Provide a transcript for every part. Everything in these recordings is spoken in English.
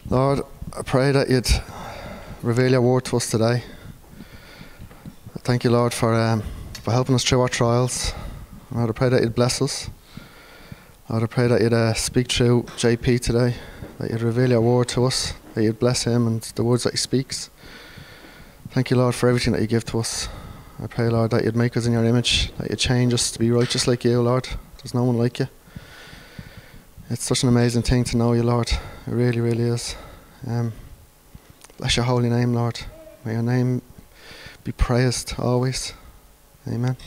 Lord, I pray that you'd reveal your word to us today. I thank you, Lord, for helping us through our trials. Lord, I pray that you'd bless us. Lord, I pray that you'd speak through JP today, that you'd reveal your word to us, that you'd bless him and the words that he speaks. Thank you, Lord, for everything that you give to us. I pray, Lord, that you'd make us in your image, that you'd change us to be righteous like you, Lord. There's no one like you. It's such an amazing thing to know you, Lord. It really, really is. Bless your holy name, Lord. May your name be praised always. Amen.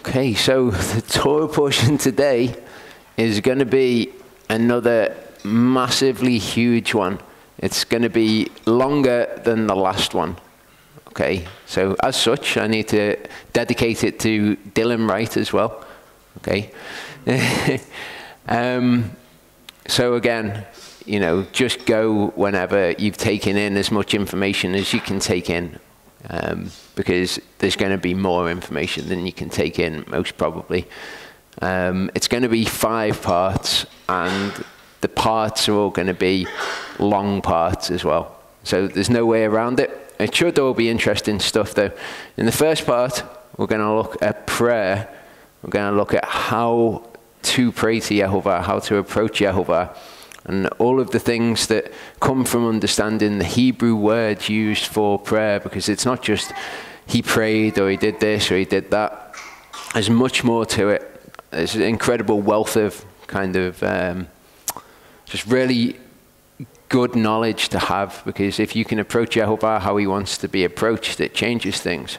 Okay, so the Torah portion today is going to be another massively huge one. It's going to be longer than the last one. Okay, so as such, I need to dedicate it to Dylan Wright as well. Okay. So again, you know, just go whenever you've taken in as much information as you can take in. Because there's going to be more information than you can take in, most probably. It's going to be 5 parts, and the parts are all going to be long parts as well. So there's no way around it. It should all be interesting stuff, though. In the first part, we're going to look at prayer. We're going to look at how to pray to Yehovah, how to approach Yehovah, and all of the things that come from understanding the Hebrew words used for prayer, because it's not just he prayed or he did this or he did that. There's much more to it. There's an incredible wealth of kind of just really good knowledge to have, because if you can approach Yehovah how he wants to be approached, it changes things.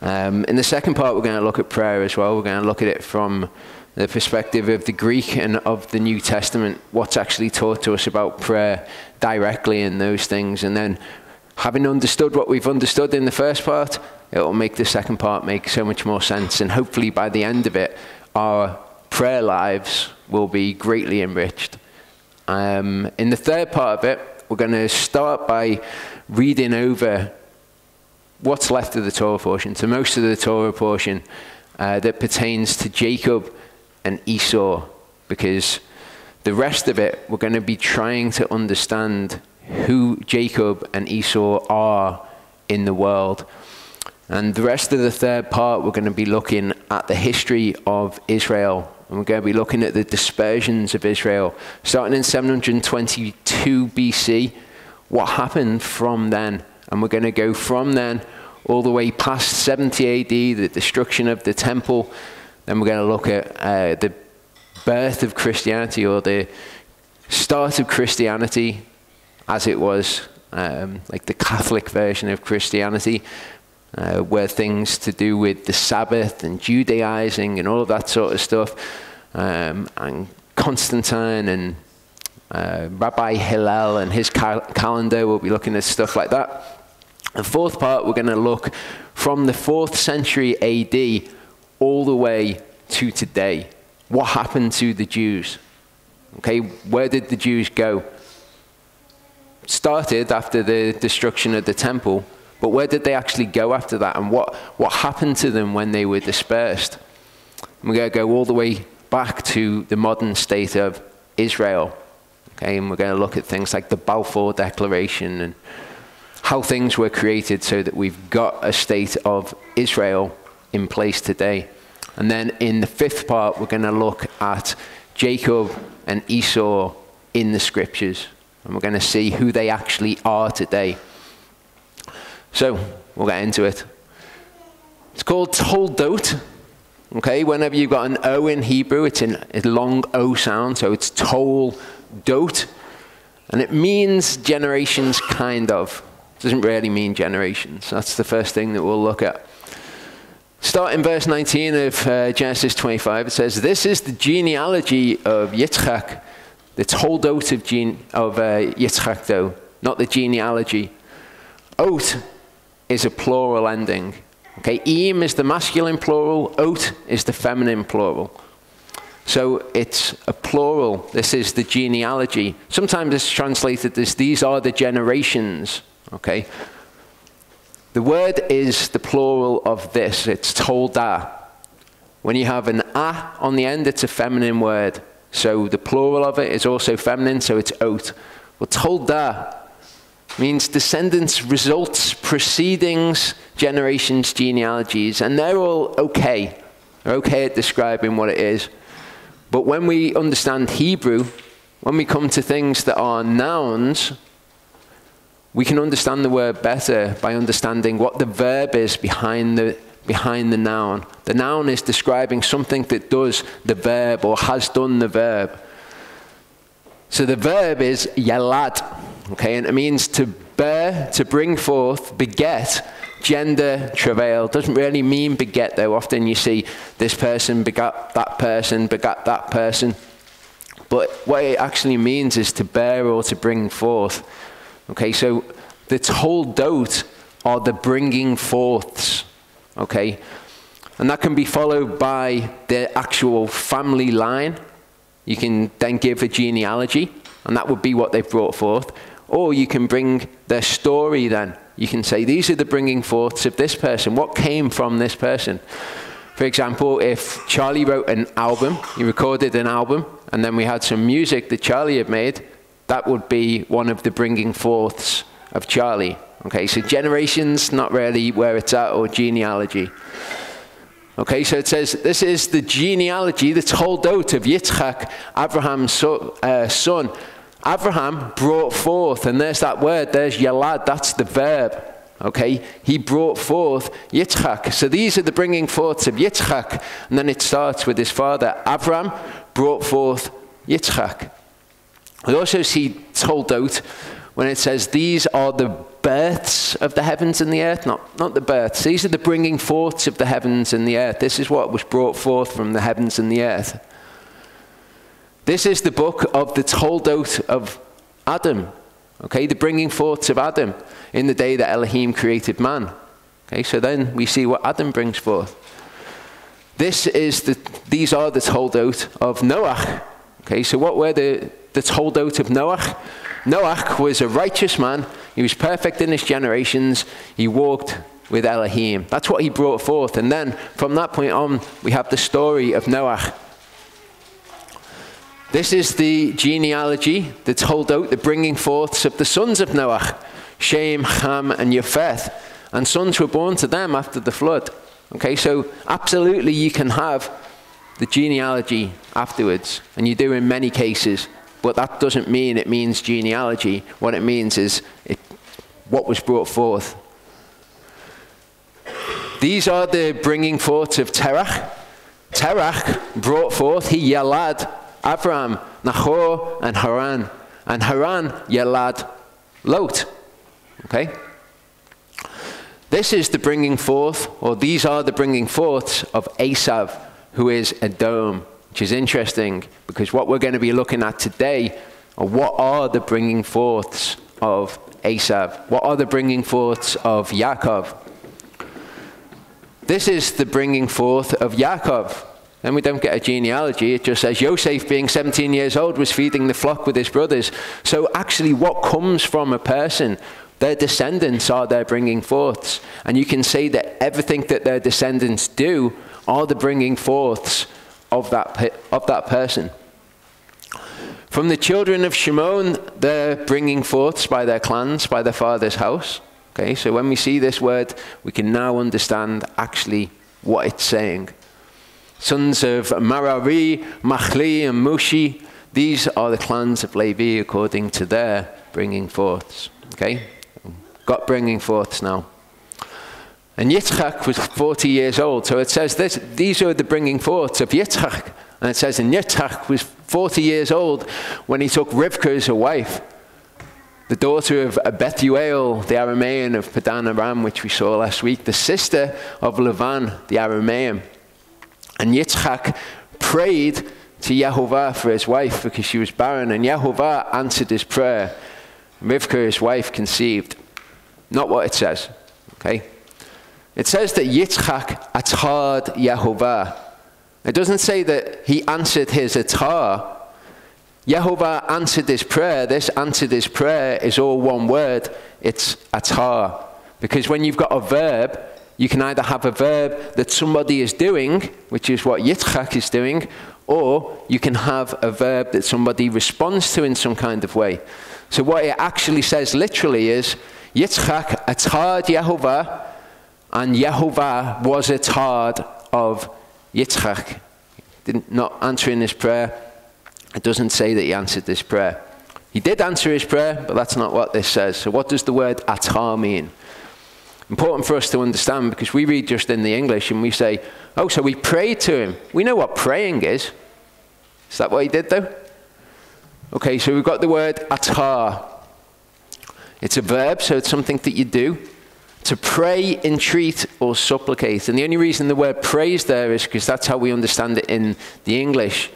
In the second part, we're going to look at prayer as well. We're going to look at it from the perspective of the Greek and of the New Testament, what's actually taught to us about prayer directly in those things. And then having understood what we've understood in the first part, it will make the second part make so much more sense. And hopefully by the end of it, our prayer lives will be greatly enriched. In the third part of it, we're going to start by reading over what's left of the Torah portion. So most of the Torah portion that pertains to Jacob and Esau, because the rest of it, we're going to be trying to understand who Jacob and Esau are in the world. And the rest of the third part, we're going to be looking at the history of Israel. And we're going to be looking at the dispersions of Israel, starting in 722 BC, what happened from then. And we're going to go from then all the way past 70 AD, the destruction of the temple. Then we're going to look at the birth of Christianity, or the start of Christianity as it was, like the Catholic version of Christianity, where things to do with the Sabbath and Judaizing and all of that sort of stuff, and Constantine and Rabbi Hillel and his calendar. We'll be looking at stuff like that. The fourth part, we're going to look from the 4th century AD all the way to today. What happened to the Jews? Okay, where did the Jews go? Started after the destruction of the temple, but where did they actually go after that? And what happened to them when they were dispersed? And we're going to go all the way back to the modern state of Israel. Okay, and we're going to look at things like the Balfour Declaration and how things were created so that we've got a state of Israel in place today. And then in the 5th part, we're going to look at Jacob and Esau in the scriptures. And we're going to see who they actually are today. So we'll get into it. It's called Toldot. Okay, whenever you've got an O in Hebrew, it's a long O sound, so it's Toldot. And it means generations, kind of. It doesn't really mean generations. That's the first thing that we'll look at. Start in verse 19 of Genesis 25. It says, "This is the genealogy of Yitzchak." The Toldot of Yitzchak, though, not the genealogy. Ot is a plural ending. Okay, im is the masculine plural, ot is the feminine plural. So it's a plural. This is the genealogy. Sometimes it's translated as these are the generations. Okay. The word is the plural of this. It's Toldot. When you have an a on the end, it's a feminine word. So the plural of it is also feminine, so it's ot. Well, Toldot means descendants, results, proceedings, generations, genealogies. And they're all okay. They're okay at describing what it is. But when we understand Hebrew, when we come to things that are nouns, we can understand the word better by understanding what the verb is behind the noun. The noun is describing something that does the verb or has done the verb. So the verb is yalad, okay, and it means to bear, to bring forth, beget, gender, travail. Doesn't really mean beget though. Often you see this person begat that person, but what it actually means is to bear or to bring forth. Okay, so the Toldot are the bringing forths, okay? And that can be followed by the actual family line. You can then give a genealogy, and that would be what they've brought forth. Or you can bring their story then. You can say, these are the bringing forths of this person. What came from this person? For example, if Charlie wrote an album, he recorded an album, and then we had some music that Charlie had made, that would be one of the bringing forths of Charlie. Okay, so generations, not really where it's at, or genealogy. Okay, so it says, this is the genealogy, the Toldot of Yitzchak, Abraham's son. Abraham brought forth, and there's that word, there's yalad, that's the verb. Okay, he brought forth Yitzchak. So these are the bringing forths of Yitzchak. And then it starts with his father. Abraham brought forth Yitzchak. We also see Toldot when it says these are the births of the heavens and the earth. Not the births. These are the bringing forths of the heavens and the earth. This is what was brought forth from the heavens and the earth. This is the book of the Toldot of Adam. Okay, the bringing forths of Adam in the day that Elohim created man. Okay, so then we see what Adam brings forth. These are the Toldot of Noach. Okay, so what were the Toldot of Noach? Noach was a righteous man. He was perfect in his generations. He walked with Elohim. That's what he brought forth. And then from that point on, we have the story of Noach. This is the genealogy, the Toldot, the bringing forths of the sons of Noach, Shem, Ham, and Japheth. And sons were born to them after the flood. Okay, so absolutely you can have the genealogy afterwards. And you do in many cases. But that doesn't mean it means genealogy. What it means is what was brought forth. These are the bringing forth of Terach. Terach brought forth, he yalad, Abraham, Nahor, and Haran. And Haran yalad Lot. Okay? This is the bringing forth, or these are the bringing forths of Esav, who is Edom. Which is interesting, because what we're going to be looking at today are what are the bringing forths of Esav? What are the bringing forths of Yaakov? This is the bringing forth of Yaakov. Then we don't get a genealogy. It just says Yosef, being 17 years old, was feeding the flock with his brothers. So actually what comes from a person, their descendants are their bringing forths. And you can say that everything that their descendants do are the bringing forths of that person. From the children of Shimon, they're bringing forths by their clans, by their father's house. Okay, so when we see this word, we can now understand actually what it's saying. Sons of Merari, Machli, and Mushi, these are the clans of Levi according to their bringing forths. Okay, got bringing forths now. And Yitzchak was 40 years old. So it says these are the bringing forths of Yitzchak. And it says, and Yitzchak was 40 years old when he took Rivkah as a wife, the daughter of Bethuel, the Aramean of Padan Aram, which we saw last week, the sister of Lavan, the Aramean. And Yitzchak prayed to Yehovah for his wife because she was barren. And Yehovah answered his prayer. Rivkah, his wife, conceived. Not what it says. Okay? It says that Yitzchak atard Yehovah. It doesn't say that he answered his atar. Yehovah answered this prayer. This answered his prayer is all one word. It's atar. Because when you've got a verb, you can either have a verb that somebody is doing, which is what Yitzchak is doing, or you can have a verb that somebody responds to in some kind of way. So what it actually says literally is, Yitzchak atard Yehovah, and Yehovah was atard of Yitzchak. Not answering this prayer. It doesn't say that he answered this prayer. He did answer his prayer, but that's not what this says. So what does the word atar mean? Important for us to understand, because we read just in the English and we say, oh, so we prayed to him. We know what praying is. Is that what he did though? Okay, so we've got the word atar. It's a verb, so it's something that you do. To pray, entreat, or supplicate. And the only reason the word praise there is because that's how we understand it in the English.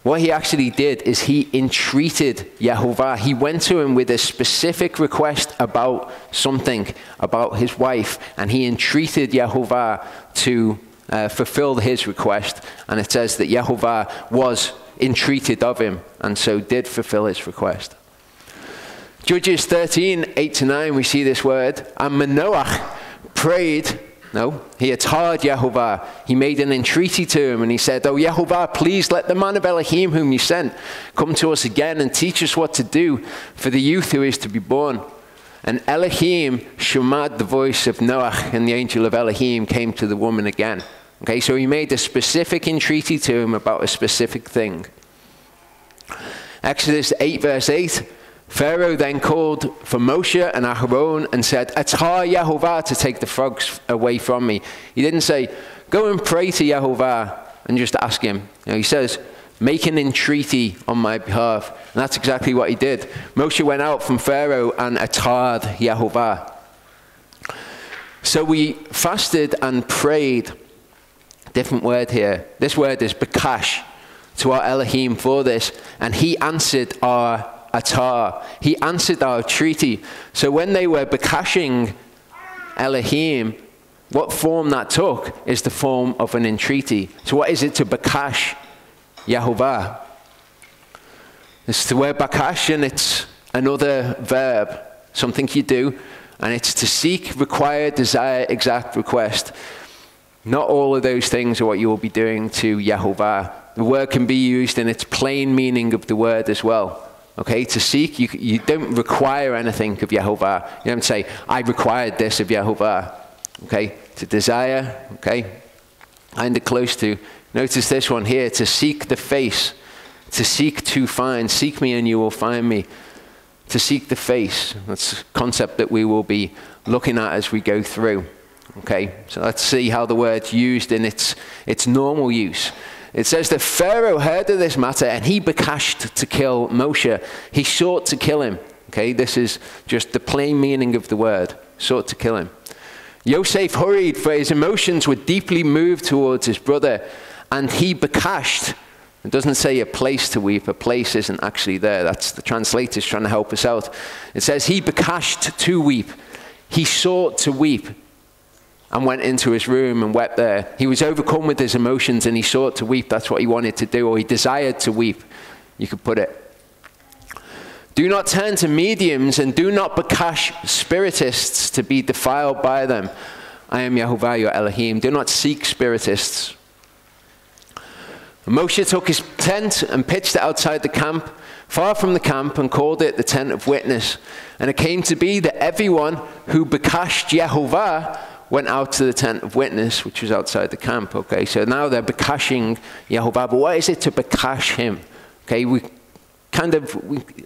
What he actually did is he entreated Yehovah. He went to him with a specific request about something, about his wife, and he entreated Yehovah to fulfill his request. And it says that Yehovah was entreated of him, and so did fulfill his request. Judges 13, 8-9, we see this word. And Manoach prayed, he atard Yehovah. He made an entreaty to him and he said, oh Yehovah, please let the man of Elohim whom you sent come to us again and teach us what to do for the youth who is to be born. And Elohim shemad the voice of Noach, and the angel of Elohim came to the woman again. Okay, so he made a specific entreaty to him about a specific thing. Exodus 8 verse 8. Pharaoh then called for Moshe and Aharon and said, Atar Yehovah, to take the frogs away from me. He didn't say, go and pray to Yehovah and just ask him. He says, make an entreaty on my behalf. And that's exactly what he did. Moshe went out from Pharaoh and atar'd Yehovah. So we fasted and prayed. Different word here. This word is bakash, to our Elohim for this. And he answered our atar. He answered our treaty. So when they were bakashing Elohim, what form that took is the form of an entreaty. So what is it to bakash Yehovah? It's the word bakash, and it's another verb, something you do, and it's to seek, require, desire, exact, request. Not all of those things are what you will be doing to Yehovah. The word can be used in its plain meaning of the word as well. Okay, to seek, you don't require anything of Yehovah. You don't say, I required this of Yehovah. Okay, to desire, okay, kind of close to. Notice this one here, to seek the face, to seek to find. Seek me and you will find me. To seek the face. That's a concept that we will be looking at as we go through. Okay, so let's see how the word's used in its normal use. It says that Pharaoh heard of this matter and he bakashed to kill Moshe. He sought to kill him. Okay, this is just the plain meaning of the word. Sought to kill him. Yosef hurried, for his emotions were deeply moved towards his brother, and he bakashed. It doesn't say a place to weep. A place isn't actually there. That's the translators trying to help us out. It says he bakashed to weep. He sought to weep and went into his room and wept there. He was overcome with his emotions and he sought to weep. That's what he wanted to do, or he desired to weep, you could put it. Do not turn to mediums and do not bakash spiritists to be defiled by them. I am Yehovah your Elohim. Do not seek spiritists. Moshe took his tent and pitched it outside the camp, far from the camp, and called it the tent of witness. And it came to be that everyone who bakashed Yehovah went out to the tent of witness, which was outside the camp. Okay, so now they're bakashing Yehovah. But what is it to bakash him? Okay, we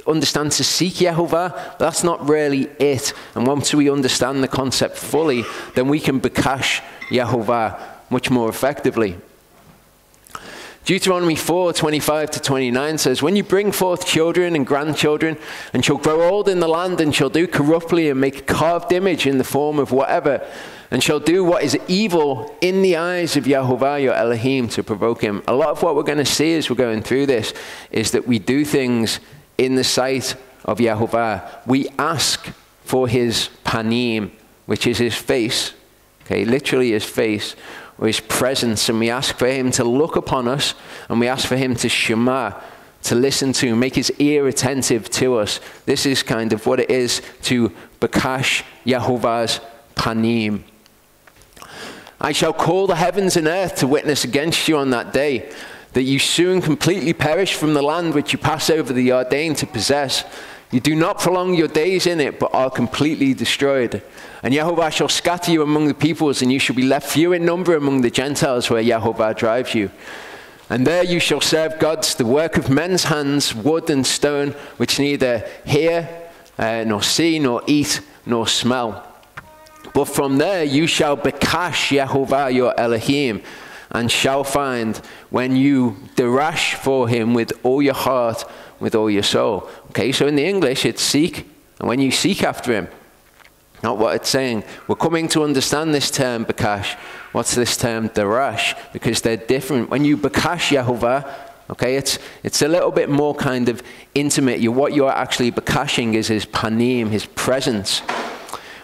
understand to seek Yehovah, but that's not really it. And once we understand the concept fully, then we can bakash Yehovah much more effectively. Deuteronomy 4:25-29 says, when you bring forth children and grandchildren, and shall grow old in the land, and shall do corruptly, and make a carved image in the form of whatever, and shall do what is evil in the eyes of Yehovah your Elohim, to provoke him. A lot of what we're going to see as we're going through this is that we do things in the sight of Yehovah. We ask for his panim, which is his face. Okay, literally his face or his presence, and we ask for him to look upon us, and we ask for him to shema, to listen to, make his ear attentive to us. This is kind of what it is to bakash Yehovah's panim. I shall call the heavens and earth to witness against you on that day, that you soon completely perish from the land which you pass over the Jordan to possess. You do not prolong your days in it, but are completely destroyed. And Yehovah shall scatter you among the peoples, and you shall be left few in number among the Gentiles where Yehovah drives you. And there you shall serve gods, the work of men's hands, wood and stone, which neither hear, nor see, nor eat, nor smell. But from there you shall bakash Yehovah your Elohim, and shall find when you derash for him with all your heart, with all your soul. Okay, so in the English it's seek, and when you seek after him. Not what it's saying. We're coming to understand this term bakash. What's this term derash? Because they're different. When you bakash Yehovah, okay, it's a little bit more kind of intimate. What you're actually bakashing is his panim, his presence.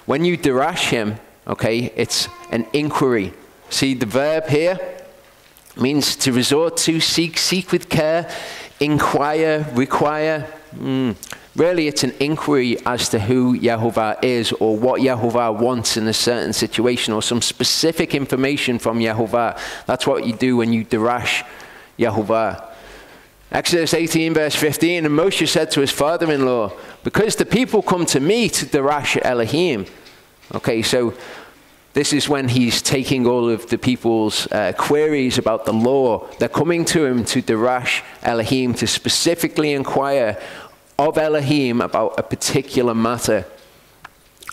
When you derash him, okay, it's an inquiry. See, the verb here means to resort to, seek with care, inquire, require. Really, it's an inquiry as to who Yehovah is, or what Yehovah wants in a certain situation, or some specific information from Yehovah. That's what you do when you derash Yehovah. Exodus 18 verse 15, and Moshe said to his father-in-law, because the people come to me to derash Elohim. Okay, so this is when he's taking all of the people's queries about the law. They're coming to him to derash Elohim, to specifically inquire of Elohim about a particular matter.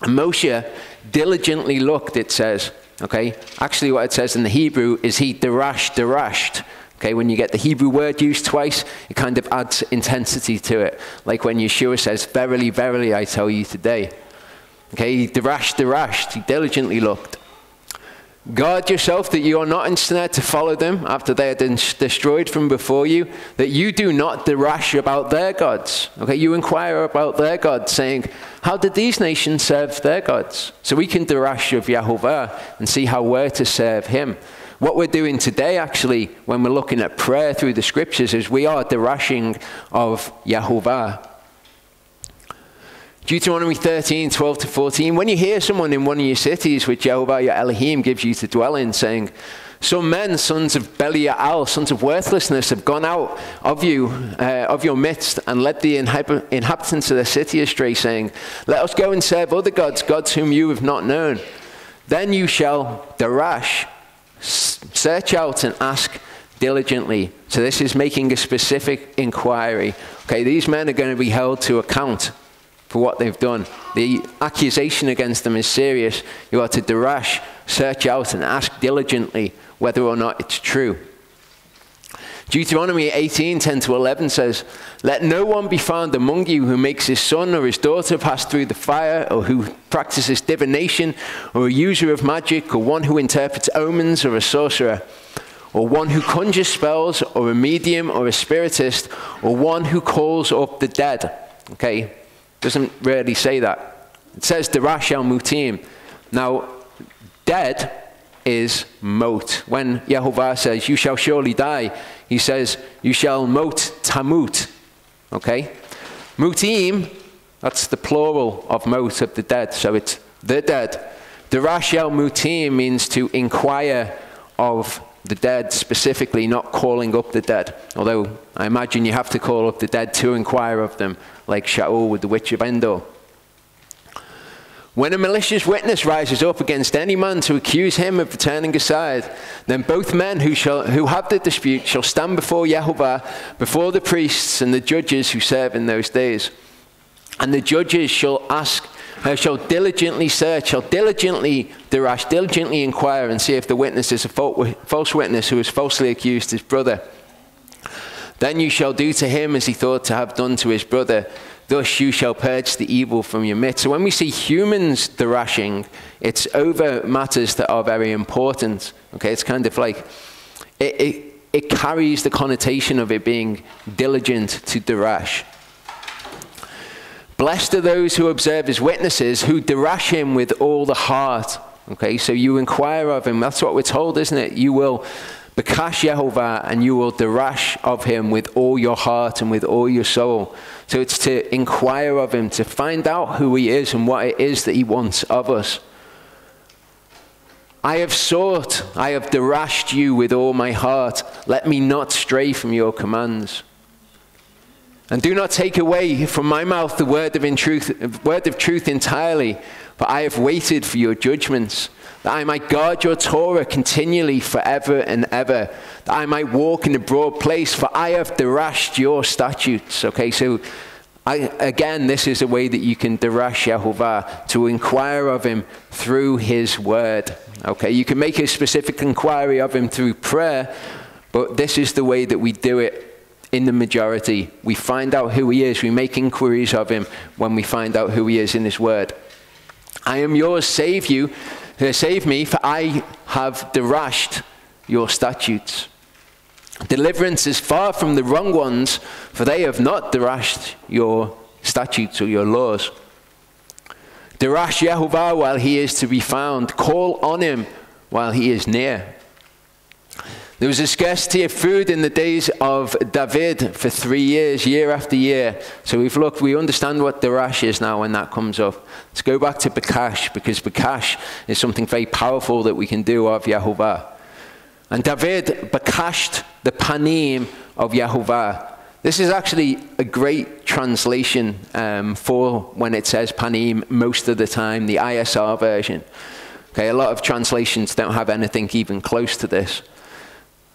And Moshe diligently looked, it says. Okay, actually what it says in the Hebrew is he derashed. Okay, when you get the Hebrew word used twice, it kind of adds intensity to it. Like when Yeshua says, verily, verily, I tell you today. Okay, he derashed, he diligently looked. Guard yourself that you are not ensnared to follow them after they are destroyed from before you, that you do not derash about their gods. Okay, you inquire about their gods, saying, how did these nations serve their gods? So we can derash of Yehovah and see how we're to serve him. What we're doing today, actually, when we're looking at prayer through the scriptures, is we are derashing of Yehovah. Deuteronomy 13, 12 to 14. When you hear someone in one of your cities, which Yehovah your Elohim gives you to dwell in, saying, some men, sons of Belial, sons of worthlessness, have gone out of you, of your midst, and led the inhabitants of the city astray, saying, let us go and serve other gods, gods whom you have not known. Then you shall derash, search out and ask diligently. So this is making a specific inquiry. Okay, these men are going to be held to account for what they've done. The accusation against them is serious. You are to derash, search out, and ask diligently whether or not it's true. Deuteronomy 18, 10 to 11 says, let no one be found among you who makes his son or his daughter pass through the fire, or who practices divination, or a user of magic, or one who interprets omens, or a sorcerer, or one who conjures spells, or a medium, or a spiritist, or one who calls up the dead. Okay, doesn't really say that. It says derash al mutim. Now, dead is mot. When Yehovah says, you shall surely die, he says, you shall mot tamut. Okay? Mutim, that's the plural of mot, of the dead. So it's the dead. Derash al mutim means to inquire of the dead specifically, not calling up the dead. Although I imagine you have to call up the dead to inquire of them, like Shaul with the witch of Endor. When a malicious witness rises up against any man to accuse him of turning aside, then both men who have the dispute shall stand before Yehovah, before the priests and the judges who serve in those days. And the judges shall diligently search, shall diligently derash, diligently inquire, and see if the witness is a false witness who has falsely accused his brother. Then you shall do to him as he thought to have done to his brother. Thus you shall purge the evil from your midst. So when we see humans derashing, it's over matters that are very important. Okay, it's kind of like, it carries the connotation of it being diligent to derash. Blessed are those who observe his witnesses, who derash him with all the heart. Okay, so you inquire of him. That's what we're told, isn't it? You will bekash Yehovah, and you will derash of him with all your heart and with all your soul. So it's to inquire of him, to find out who he is and what it is that he wants of us. I have sought, I have derashed you with all my heart. Let me not stray from your commands. And do not take away from my mouth the word of truth entirely, for I have waited for your judgments, that I might guard your Torah continually forever and ever, that I might walk in a broad place, for I have derashed your statutes. Okay, so again, this is a way that you can derash Yehovah, to inquire of him through his word. Okay, you can make a specific inquiry of him through prayer, but this is the way that we do it in the majority. We find out who he is. We make inquiries of him when we find out who he is in his word. I am yours, save me, for I have derashed your statutes. Deliverance is far from the wrong ones, for they have not derashed your statutes or your laws. Derash Yehovah while he is to be found. Call on him while he is near. There was a scarcity of food in the days of David for 3 years, year after year. So we understand what derash is now when that comes up. Let's go back to bekash, because bekash is something very powerful that we can do of Yehovah. And David bekashed the panim of Yehovah. This is actually a great translation for when it says panim most of the time, the ISR version. Okay, a lot of translations don't have anything even close to this.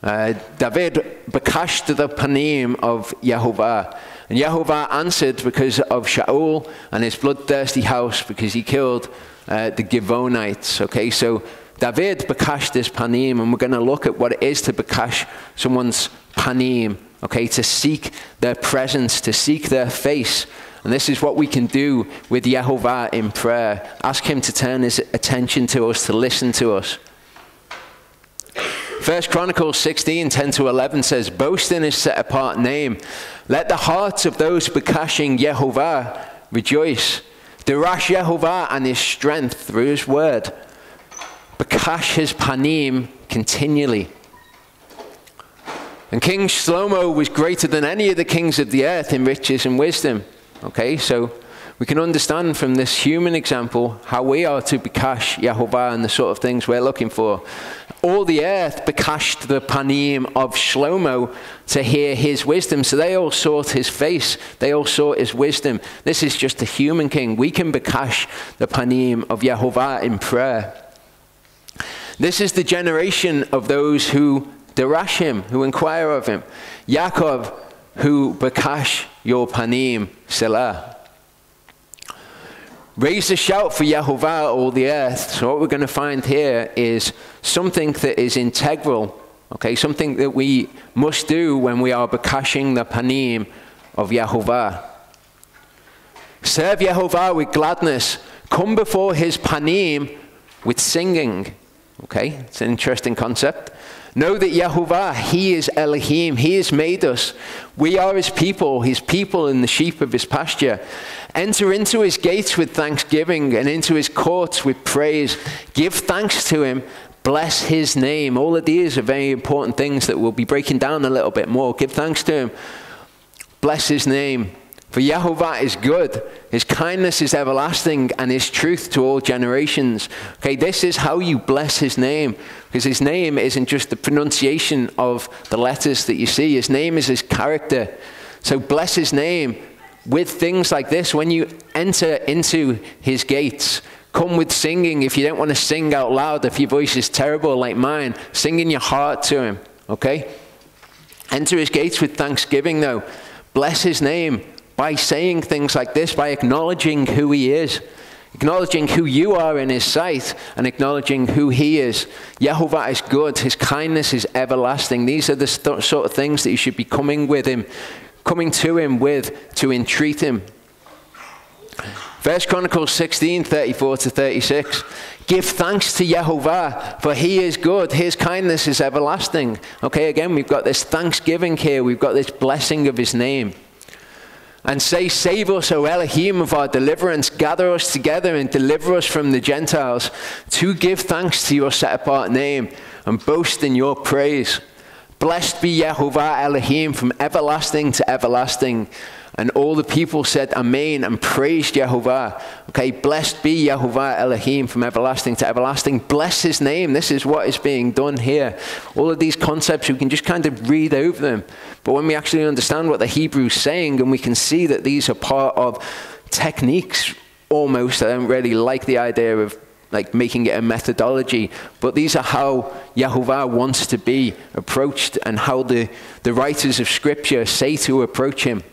David bekashed the panim of Yehovah. And Yehovah answered because of Shaul and his bloodthirsty house, because he killed the Givonites. Okay, so David bekashed his panim, and we're going to look at what it is to bekash someone's panim. Okay, to seek their presence, to seek their face. And this is what we can do with Yehovah in prayer. Ask him to turn his attention to us, to listen to us. 1 Chronicles 16, 10-11 says, boast in his set-apart name. Let the hearts of those bekashing Yehovah rejoice. Derash Yehovah and his strength through his word. Bekash his panim continually. And King Shlomo was greater than any of the kings of the earth in riches and wisdom. Okay, so we can understand from this human example how we are to bekash Yehovah and the sort of things we're looking for. All the earth bekashed the panim of Shlomo to hear his wisdom. So they all sought his face. They all sought his wisdom. This is just a human king. We can bekash the panim of Yehovah in prayer. This is the generation of those who derash him, who inquire of him. Yaakov, who bekash your panim, Selah. Raise a shout for Yehovah, all the earth. So what we're going to find here is something that is integral, okay, something that we must do when we are bekashing the panim of Yehovah. Serve Yehovah with gladness. Come before his panim with singing. Okay, it's an interesting concept. Know that Yehovah, he is Elohim. He has made us. We are his people and the sheep of his pasture. Enter into his gates with thanksgiving and into his courts with praise. Give thanks to him. Bless his name. All of these are very important things that we'll be breaking down a little bit more. Give thanks to him. Bless his name. For Yehovah is good, his kindness is everlasting, and his truth to all generations. Okay, this is how you bless his name, because his name isn't just the pronunciation of the letters that you see. His name is his character. So bless his name with things like this. When you enter into his gates, come with singing. If you don't want to sing out loud, if your voice is terrible like mine, sing in your heart to him, okay? Enter his gates with thanksgiving, though. Bless his name by saying things like this, by acknowledging who he is, acknowledging who you are in his sight, and acknowledging who he is. Yehovah is good. His kindness is everlasting. These are the sort of things that you should be coming to him with to entreat him. 1 Chronicles 16, 34-36. Give thanks to Yehovah, for he is good. His kindness is everlasting. Okay, again, we've got this thanksgiving here. We've got this blessing of his name. and say, save us, O Elohim of our deliverance. Gather us together and deliver us from the Gentiles, to give thanks to your set-apart name and boast in your praise. Blessed be Yehovah Elohim from everlasting to everlasting. And all the people said, Amen, and praised Yehovah. Okay, blessed be Yehovah Elohim from everlasting to everlasting. Bless his name. This is what is being done here. All of these concepts, we can just kind of read over them. But when we actually understand what the Hebrew is saying, and we can see that these are part of techniques almost, I don't really like the idea of like making it a methodology, but these are how Yehovah wants to be approached and how the writers of Scripture say to approach him.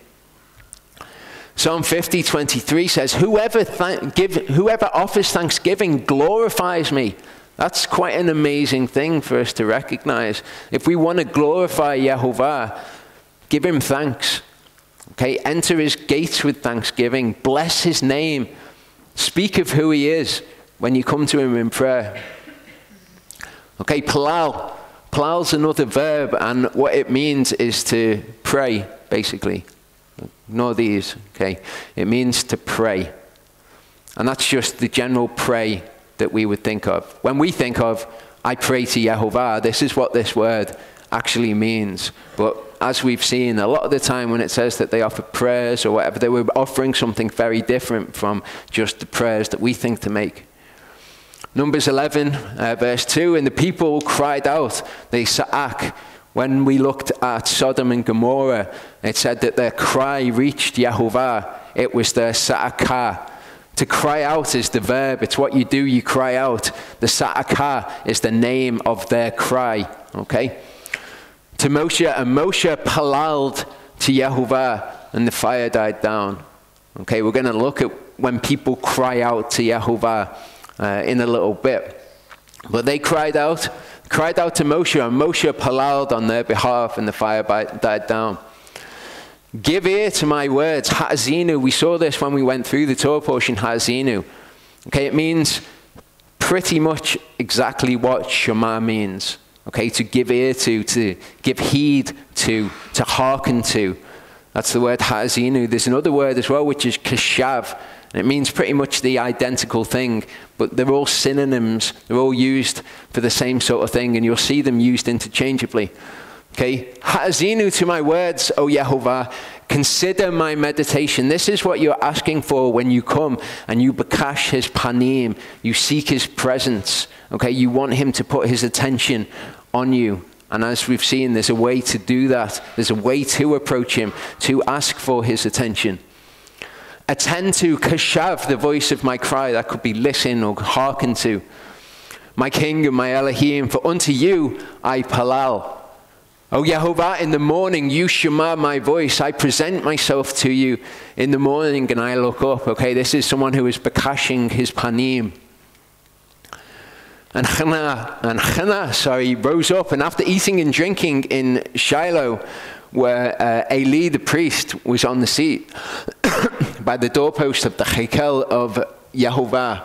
Psalm 50:23 says, whoever offers thanksgiving glorifies me. That's quite an amazing thing for us to recognize. If we want to glorify Yehovah, give him thanks. Okay, enter his gates with thanksgiving. Bless his name. Speak of who he is when you come to him in prayer. Okay, palal. Palal's another verb, and what it means is to pray, basically. Ignore these, okay? It means to pray. And that's just the general pray that we would think of. When we think of, I pray to Yehovah, this is what this word actually means. But as we've seen, a lot of the time when it says that they offer prayers or whatever, they were offering something very different from just the prayers that we think to make. Numbers 11, verse 2, and the people cried out, they sa'ak. When we looked at Sodom and Gomorrah, it said that their cry reached Yehovah. It was their sa'akah. To cry out is the verb. It's what you do, you cry out. The sa'akah is the name of their cry. Okay? To Moshe, and Moshe palaled to Yehovah, and the fire died down. Okay, we're going to look at when people cry out to Yehovah in a little bit. But they cried out to Moshe, and Moshe palaled on their behalf, and the fire died down. Give ear to my words, ha'azinu. We saw this when we went through the Torah portion, ha'azinu. Okay, it means pretty much exactly what Shema means. Okay, to give ear to give heed to hearken to. That's the word ha'azinu. There's another word as well, which is kashav. And it means pretty much the identical thing, but they're all synonyms. They're all used for the same sort of thing, and you'll see them used interchangeably. Okay, ha'azinu to my words, O Yehovah, consider my meditation. This is what you're asking for when you come and you bakash his panim, you seek his presence. Okay, you want him to put his attention on you. And as we've seen, there's a way to do that. There's a way to approach him, to ask for his attention. Attend to, kashav, the voice of my cry. That could be listen or hearken to. My King and my Elohim, for unto you I palal. O Yehovah, in the morning you shema my voice. I present myself to you in the morning and I look up. Okay, this is someone who is bakashing his panim. And Hannah, rose up, and after eating and drinking in Shiloh, where Eli the priest was on the seat by the doorpost of the Hekel of Yehovah.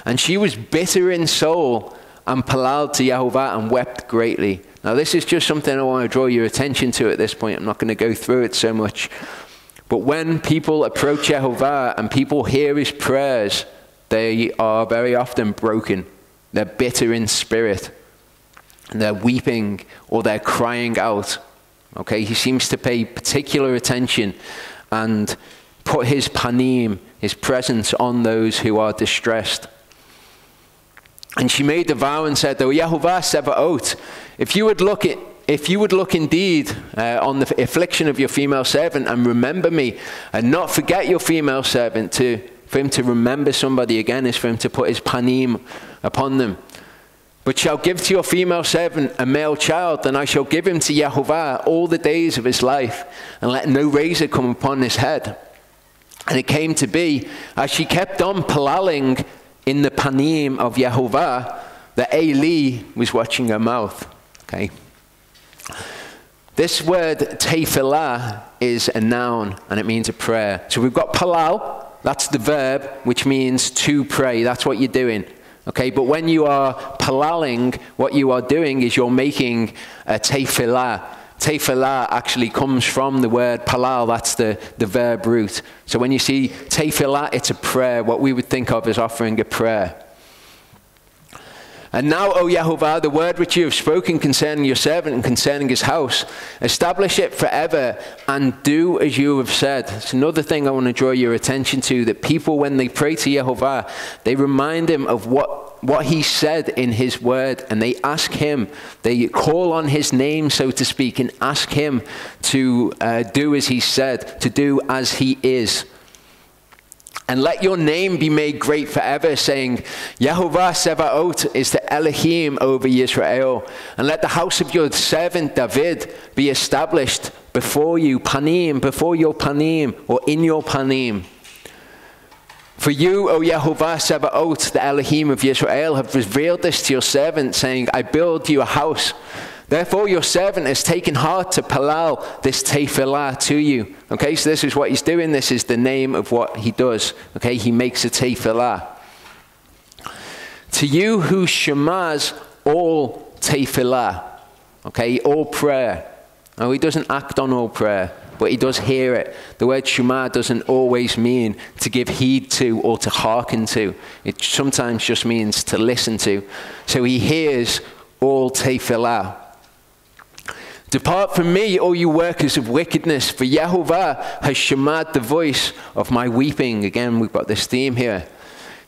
And she was bitter in soul and palal to Yehovah and wept greatly. Now this is just something I want to draw your attention to at this point. I'm not going to go through it so much. But when people approach Yehovah and people hear his prayers, they are very often broken. They're bitter in spirit. And they're weeping or they're crying out. Okay, he seems to pay particular attention and put his panim, his presence, on those who are distressed. And she made the vow and said, O Yehovah Sevaot, if you would look indeed on the affliction of your female servant and remember me, and not forget your female servant, for him to remember somebody again is for him to put his panim upon them. But shall give to your female servant a male child, and I shall give him to Yehovah all the days of his life, and let no razor come upon his head. And it came to be, as she kept on palaling in the panim of Yehovah, that Eli was watching her mouth. Okay. This word tefillah is a noun, and it means a prayer. So we've got palal, that's the verb, which means to pray. That's what you're doing. Okay, but when you are palaling, what you are doing is you're making a tefillah. Tefillah actually comes from the word palal. That's the verb root. So when you see tefillah, it's a prayer, what we would think of as offering a prayer. And now, O Yehovah, the word which you have spoken concerning your servant and concerning his house, establish it forever and do as you have said. It's another thing I want to draw your attention to, that people, when they pray to Yehovah, they remind him of what he said in his word, and they ask him, they call on his name, so to speak, and ask him to do as he said, to do as he is. And let your name be made great forever, saying, Yehovah Sebaot is the Elohim over Yisrael. And let the house of your servant David be established before you, panim, before your panim, or in your panim. For you, O Yehovah Sebaot, the Elohim of Yisrael, have revealed this to your servant, saying, I build you a house. Therefore your servant has taken heart to palal this tefillah to you. Okay, so this is what he's doing. This is the name of what he does. Okay, he makes a tefillah. To you who shamas all tefillah. Okay, all prayer. Now he doesn't act on all prayer, but he does hear it. The word shema doesn't always mean to give heed to or to hearken to. It sometimes just means to listen to. So he hears all tefillah. Depart from me, all you workers of wickedness, for Yehovah has shamad the voice of my weeping. Again, we've got this theme here.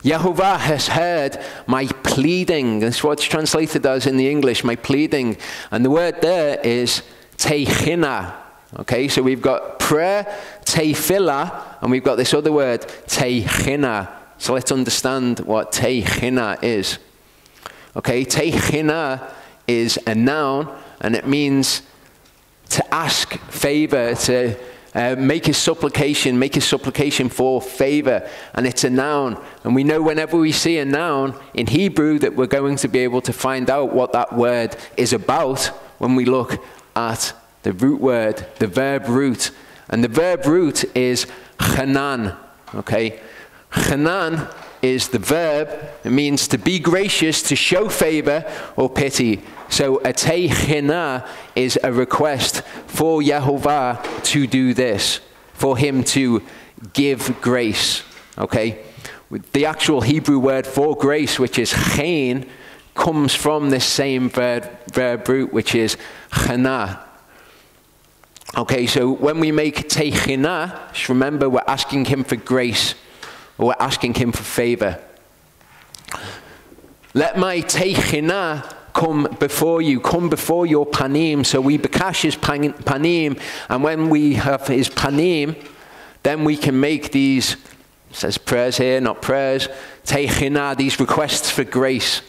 Yehovah has heard my pleading. That's what it's translated as in the English, my pleading. And the word there is teichina. Okay, so we've got prayer, tefillah, and we've got this other word, teichina. So let's understand what teichina is. Okay, teichina is a noun, and it means to ask favor, to make his supplication for favor. And it's a noun. And we know whenever we see a noun in Hebrew that we're going to be able to find out what that word is about when we look at the root word, the verb root. And the verb root is chanan. Okay? Chanan is the verb. It means to be gracious, to show favor or pity. So a teichina is a request for Yehovah to do this, for him to give grace. Okay? The actual Hebrew word for grace, which is chen, comes from this same verb root, which is chana. Okay, so when we make teichina, just remember we're asking him for grace, or we're asking him for favor. Let my teichina come before you, come before your panim. So we bakash his panim, and when we have his panim, then we can make these, it says prayers here, not prayers, teichina, these requests for grace.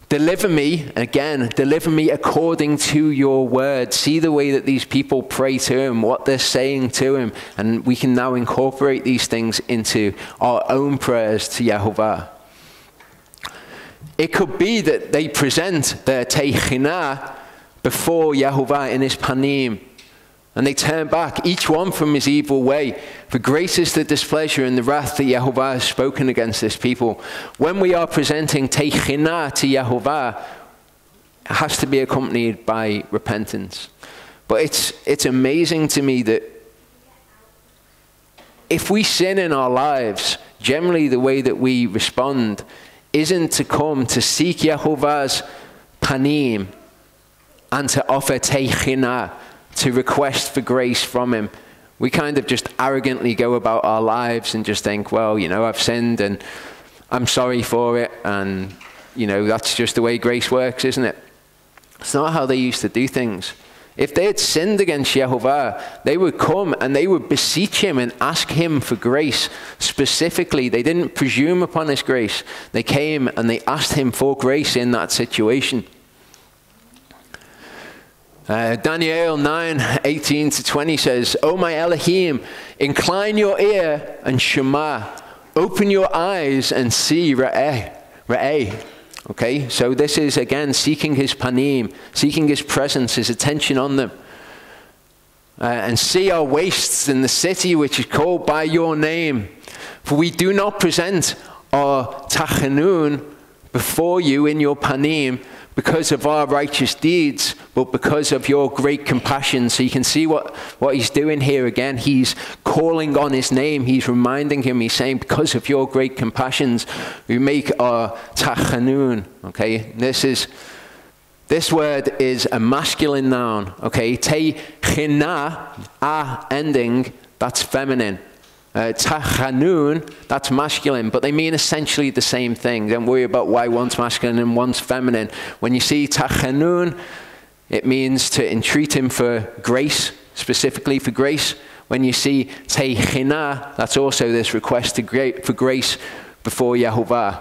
Deliver me, again, deliver me according to your word. See the way that these people pray to him, what they're saying to him, and we can now incorporate these things into our own prayers to Yehovah. It could be that they present their teichina before Yehovah in his panim, and they turn back, each one from his evil way. For great is the displeasure and the wrath that Yehovah has spoken against this people. When we are presenting teichina to Yehovah, it has to be accompanied by repentance. But it's amazing to me that if we sin in our lives, generally the way that we respond isn't to come to seek Yehovah's panim and to offer teichina, to request for grace from him. We kind of just arrogantly go about our lives and just think, well, you know, I've sinned and I'm sorry for it, and, you know, that's just the way grace works, isn't it? It's not how they used to do things. If they had sinned against Yehovah, they would come and they would beseech him and ask him for grace specifically. They didn't presume upon his grace. They came and they asked him for grace in that situation. Daniel 9:18-20 says, O my Elohim, incline your ear and shema. Open your eyes and see Ra'eh. Okay, so this is again seeking his panim, seeking his presence, his attention on them. And see our wastes in the city which is called by your name. For we do not present our tachanun before you in your panim, because of our righteous deeds, but because of your great compassion. So you can see what he's doing here again. He's calling on his name. He's reminding him. He's saying, because of your great compassions, we make our tachanun. Okay, this word is a masculine noun. Okay, techina, a ending, that's feminine. Tachanun, that's masculine, but they mean essentially the same thing. Don't worry about why one's masculine and one's feminine. When you see tachanun, it means to entreat him for grace, specifically for grace. When you see techina, that's also this request for grace before Yehovah.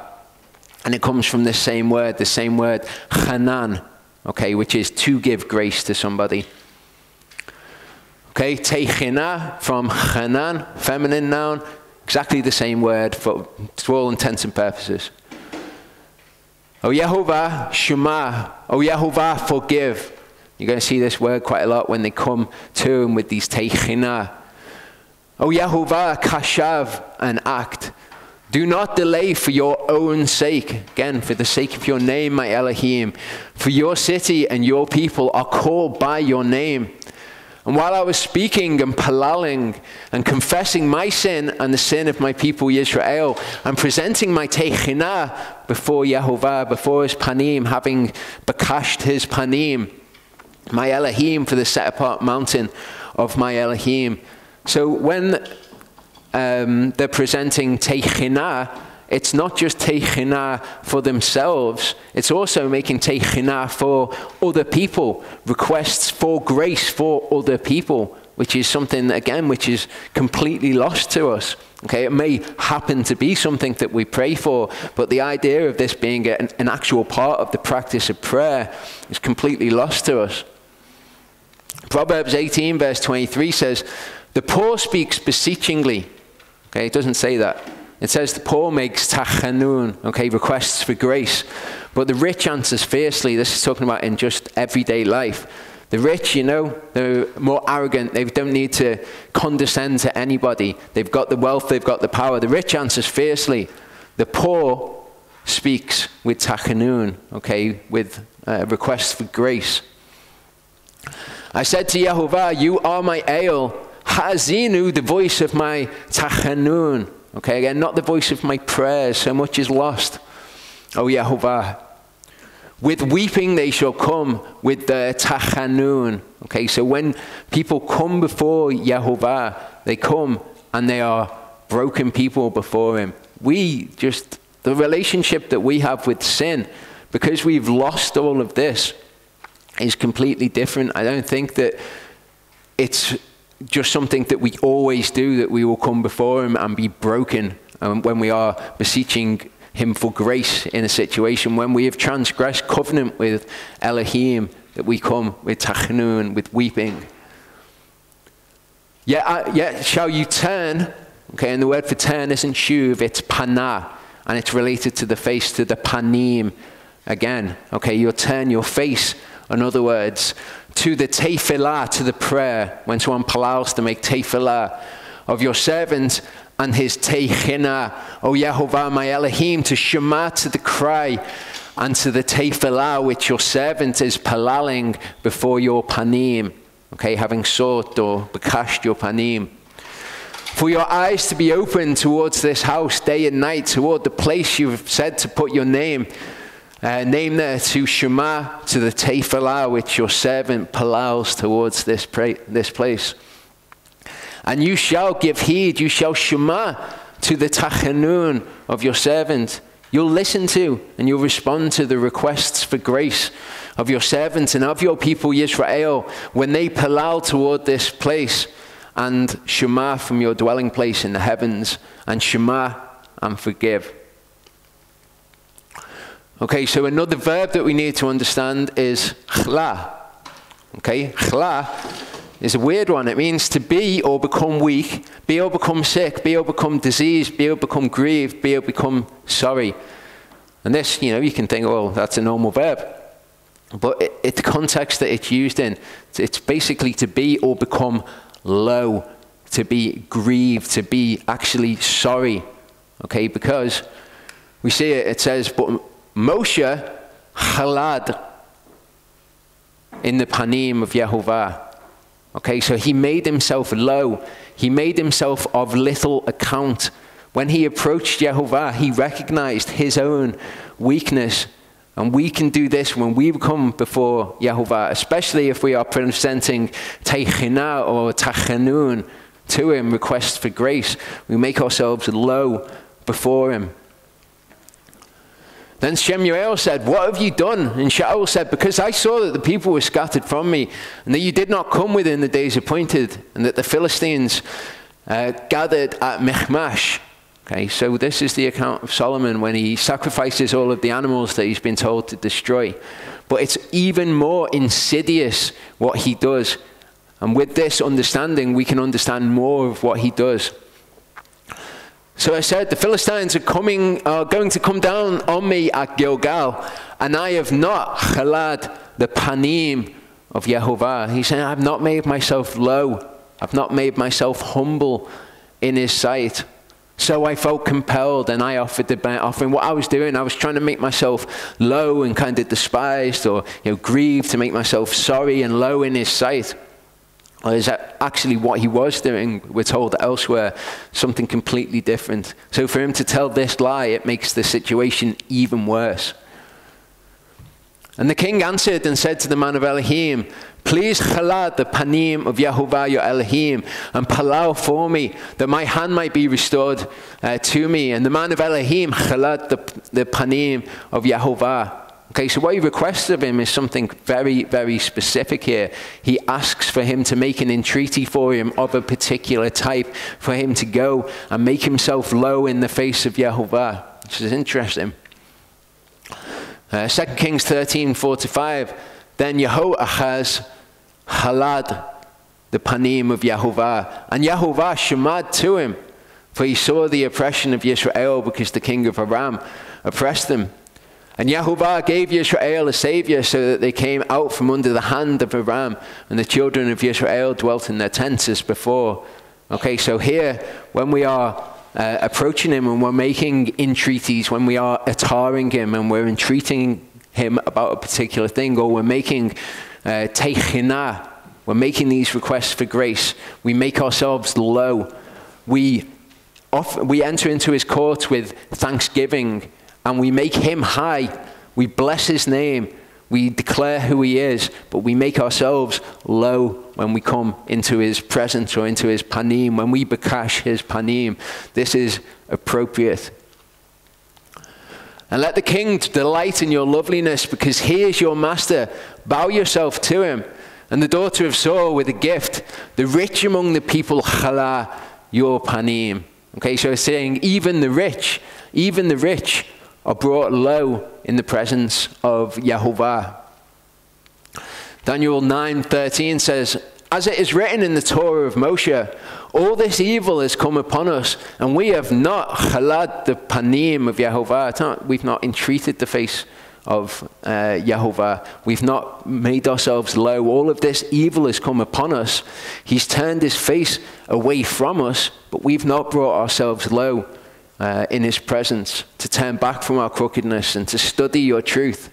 And it comes from this same word chanan, okay, which is to give grace to somebody. Okay, techina from chanan, feminine noun, exactly the same word to all intents and purposes. O Yehovah, Shema. O Yehovah, forgive. You're going to see this word quite a lot when they come to him with these techina. O Yehovah, kashav, and act. Do not delay for your own sake. Again, for the sake of your name, my Elohim. For your city and your people are called by your name. And while I was speaking and palaling and confessing my sin and the sin of my people Israel, and presenting my techina before Yehovah, before his panim, having bakashed his panim, my Elohim, for the set apart mountain of my Elohim. So when they're presenting techina, it's not just techina for themselves, it's also making techina for other people, requests for grace for other people, which is something, again, which is completely lost to us. Okay, it may happen to be something that we pray for, but the idea of this being an actual part of the practice of prayer is completely lost to us. Proverbs 18 verse 23 says, the poor speaks beseechingly. Okay, it doesn't say that. It says the poor makes tachanun, okay, requests for grace. But the rich answers fiercely. This is talking about in just everyday life. The rich, you know, they're more arrogant. They don't need to condescend to anybody. They've got the wealth, they've got the power. The rich answers fiercely. The poor speaks with tachanun, okay, with requests for grace. I said to Yehovah, you are my El. Hazinu, the voice of my tachanun. Okay, again, not the voice of my prayers, so much is lost. Oh Yehovah, with weeping they shall come, with the tachanun. Okay, so when people come before Yehovah, they come and they are broken people before him. The relationship that we have with sin, because we've lost all of this, is completely different. I don't think that it's just something that we always do, that we will come before him and be broken when we are beseeching him for grace in a situation. When we have transgressed covenant with Elohim, that we come with tachanun, with weeping. Yet shall you turn, okay, and the word for turn isn't shuv, it's panah, and it's related to the face, to the panim again. Okay, you'll turn your face, in other words, to the tefillah, to the prayer, when someone palals to make tefillah of your servant and his techina, O Yehovah, my Elohim, to shema, to the cry, and to the tefillah which your servant is palaling before your panim, okay, having sought or bakashed your panim. For your eyes to be open towards this house day and night, toward the place you've said to put your name there, to Shema, to the Tefillah which your servant palals towards this place. And you shall give heed, you shall Shema to the tachanun of your servant. You'll listen to and you'll respond to the requests for grace of your servants and of your people Israel when they palal toward this place, and Shema from your dwelling place in the heavens, and Shema and forgive. Okay, so another verb that we need to understand is chla. Okay, chla is a weird one. It means to be or become weak, be or become sick, be or become diseased, be or become grieved, be or become sorry. And this, you know, you can think, well, that's a normal verb. But the context that it's used in, it's basically to be or become low, to be grieved, to be actually sorry. Okay, because we see it says, but Moshe Chalad in the panim of Yehovah. Okay, so he made himself low. He made himself of little account. When he approached Yehovah, he recognized his own weakness. And we can do this when we come before Yehovah, especially if we are presenting Teichina or Tachanun to him, requests for grace. We make ourselves low before him. Then Shemuel said, what have you done? And Shaul said, because I saw that the people were scattered from me, and that you did not come within the days appointed, and that the Philistines gathered at Michmash. Okay, so this is the account of Solomon when he sacrifices all of the animals that he's been told to destroy. But it's even more insidious what he does. And with this understanding, we can understand more of what he does. So I said, the Philistines are going to come down on me at Gilgal, and I have not chalad the panim of Yehovah. He's saying, I've not made myself low. I've not made myself humble in his sight. So I felt compelled, and I offered the burnt offering. What I was doing, I was trying to make myself low and kind of despised, or grieved, to make myself sorry and low in his sight. Or is that actually what he was doing? We're told elsewhere something completely different. So for him to tell this lie, it makes the situation even worse. And the king answered and said to the man of Elohim, please chalad the panim of Yehovah your Elohim, and palau for me, that my hand might be restored to me. And the man of Elohim chalad the panim of Yehovah. Okay, so what he requests of him is something very, very specific here. He asks for him to make an entreaty for him of a particular type, for him to go and make himself low in the face of Yehovah, which is interesting. 2 Kings 13:4-5. Then Yehoahaz halad the panim of Yehovah, and Yehovah shemad to him, for he saw the oppression of Yisrael, because the king of Aram oppressed them. And Yehovah gave Yisrael a savior, so that they came out from under the hand of Aram, and the children of Yisrael dwelt in their tents as before. Okay, so here, when we are approaching him and we're making entreaties, when we are ataring him and we're entreating him about a particular thing, or we're making teichina, we're making these requests for grace, we make ourselves low. We enter into his courts with thanksgiving, and we make him high. We bless his name. We declare who he is, but we make ourselves low when we come into his presence or into his panim, when we bakash his panim. This is appropriate. And let the king delight in your loveliness, because he is your master. Bow yourself to him. And the daughter of Saul with a gift, the rich among the people, chala your panim. Okay, so it's saying even the rich are brought low in the presence of Yehovah. Daniel 9:13 says, as it is written in the Torah of Moshe, all this evil has come upon us, and we have not chalad the panim of Yehovah. We've not entreated the face of Yehovah. We've not made ourselves low. All of this evil has come upon us. He's turned his face away from us, but we've not brought ourselves low in his presence, to turn back from our crookedness and to study your truth.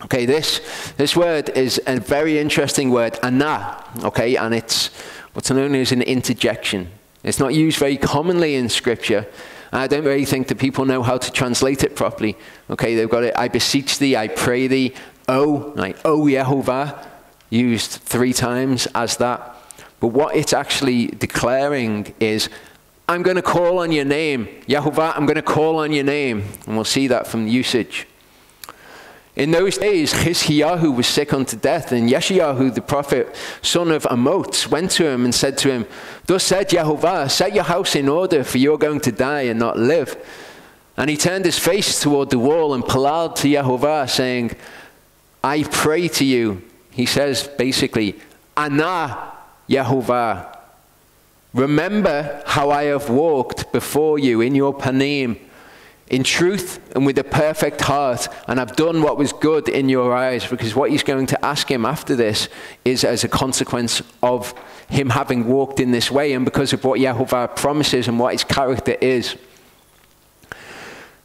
Okay, this word is a very interesting word, anah, okay, and it's what's known as an interjection. It's not used very commonly in Scripture. I don't really think that people know how to translate it properly. Okay, they've got it, I beseech thee, I pray thee, like, O Yehovah, used 3 times as that. But what it's actually declaring is, I'm going to call on your name. Yehovah, I'm going to call on your name. And we'll see that from the usage. In those days, Chizkiyahu was sick unto death, and Yeshayahu, the prophet, son of Amoz, went to him and said to him, thus said Yehovah, set your house in order, for you're going to die and not live. And he turned his face toward the wall and palal to Yehovah, saying, I pray to you. He says basically, Anah Yehovah. Remember how I have walked before you in your panim, in truth and with a perfect heart, and I've done what was good in your eyes. Because what he's going to ask him after this is as a consequence of him having walked in this way, and because of what Yehovah promises and what his character is.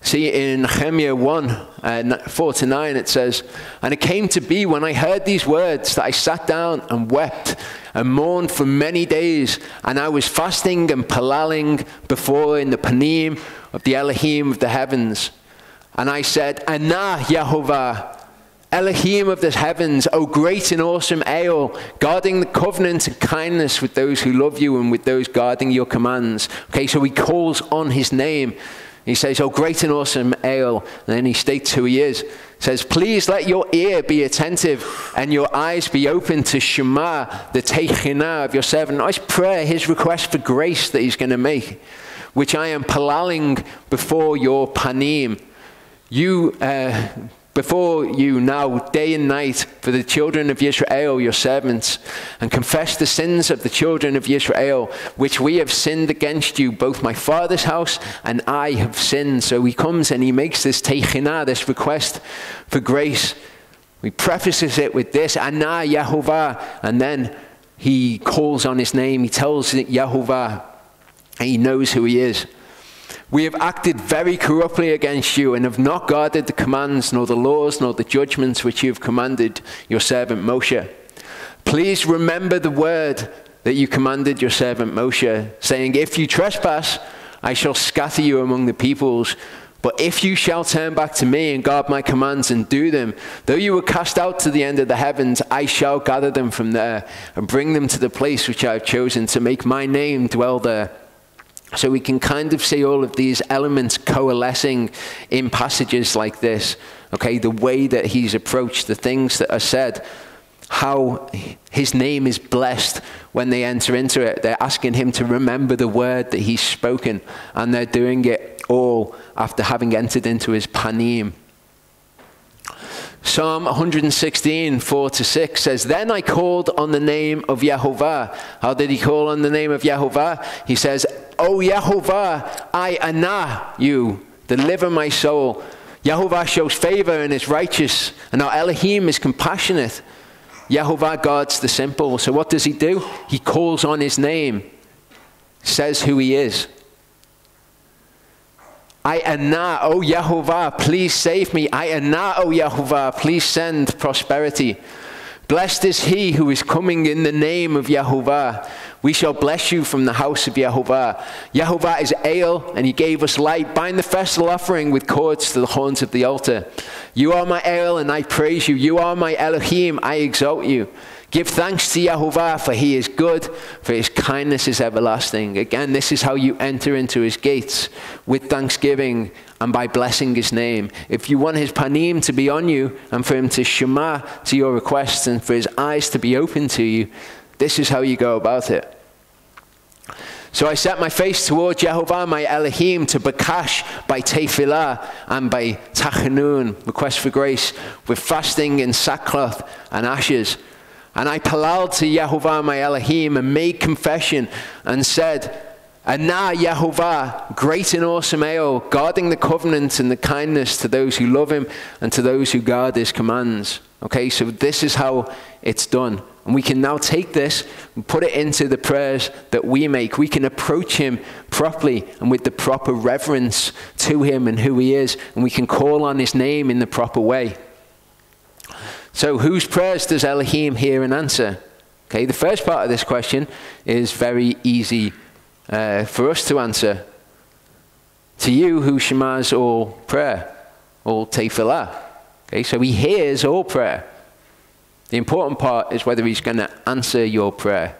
See, in Nehemiah 1:4-9, it says, "And it came to be when I heard these words that I sat down and wept and mourned for many days, and I was fasting and palaling before in the panim of the Elohim of the heavens. And I said, Anah Yehovah, Elohim of the heavens, O great and awesome El, guarding the covenant and kindness with those who love you and with those guarding your commands." Okay, so he calls on his name. He says, "Oh, great and awesome El," and then he states who he is. He says, "Please let your ear be attentive and your eyes be open to Shema, the Techina of your servant." Nice prayer, his request for grace that he's going to make, "which I am palaling before your panim." Before you now, day and night, for the children of Israel, your servants, and confess the sins of the children of Israel, which we have sinned against you, both my father's house and I have sinned. So he comes and he makes this techina, this request for grace. He prefaces it with this, Anah Yehovah, and then he calls on his name. He tells Yehovah, and he knows who he is. "We have acted very corruptly against you and have not guarded the commands, nor the laws, nor the judgments which you have commanded your servant Moshe. Please remember the word that you commanded your servant Moshe, saying, if you trespass, I shall scatter you among the peoples. But if you shall turn back to me and guard my commands and do them, though you were cast out to the end of the heavens, I shall gather them from there and bring them to the place which I have chosen to make my name dwell there." So we can kind of see all of these elements coalescing in passages like this. Okay, the way that he's approached, the things that are said, how his name is blessed when they enter into it. They're asking him to remember the word that he's spoken, and they're doing it all after having entered into his panim. Psalm 116, 4-6 says, "Then I called on the name of Yehovah." How did he call on the name of Yehovah? He says, "O Yehovah, I Anah you, deliver my soul." Yehovah shows favor and is righteous, and our Elohim is compassionate. Yehovah guards the simple. So what does he do? He calls on his name, says who he is. I Anah, O Yehovah, please save me. I Anah, O Yehovah, please send prosperity. Blessed is he who is coming in the name of Yehovah. We shall bless you from the house of Yehovah. Yehovah is El, and he gave us light. Bind the festal offering with cords to the horns of the altar. You are my El, and I praise you. You are my Elohim, I exalt you. Give thanks to Yehovah, for he is good, for his kindness is everlasting. Again, this is how you enter into his gates, with thanksgiving and by blessing his name. If you want his panim to be on you and for him to shema to your requests and for his eyes to be open to you, this is how you go about it. So I set my face toward Yehovah, my Elohim, to bakash by tefillah and by tachanun, request for grace, with fasting and sackcloth and ashes. And I palal to Yehovah, my Elohim, and made confession and said, Anah Yehovah, great and awesome El, guarding the covenant and the kindness to those who love him and to those who guard his commands. Okay, so this is how it's done. And we can now take this and put it into the prayers that we make. We can approach him properly and with the proper reverence to him and who he is. And we can call on his name in the proper way. So whose prayers does Elohim hear and answer? Okay, the first part of this question is very easy for us to answer. To you who shemas all prayer, all tefillah. Okay, so he hears all prayer. The important part is whether he's going to answer your prayer.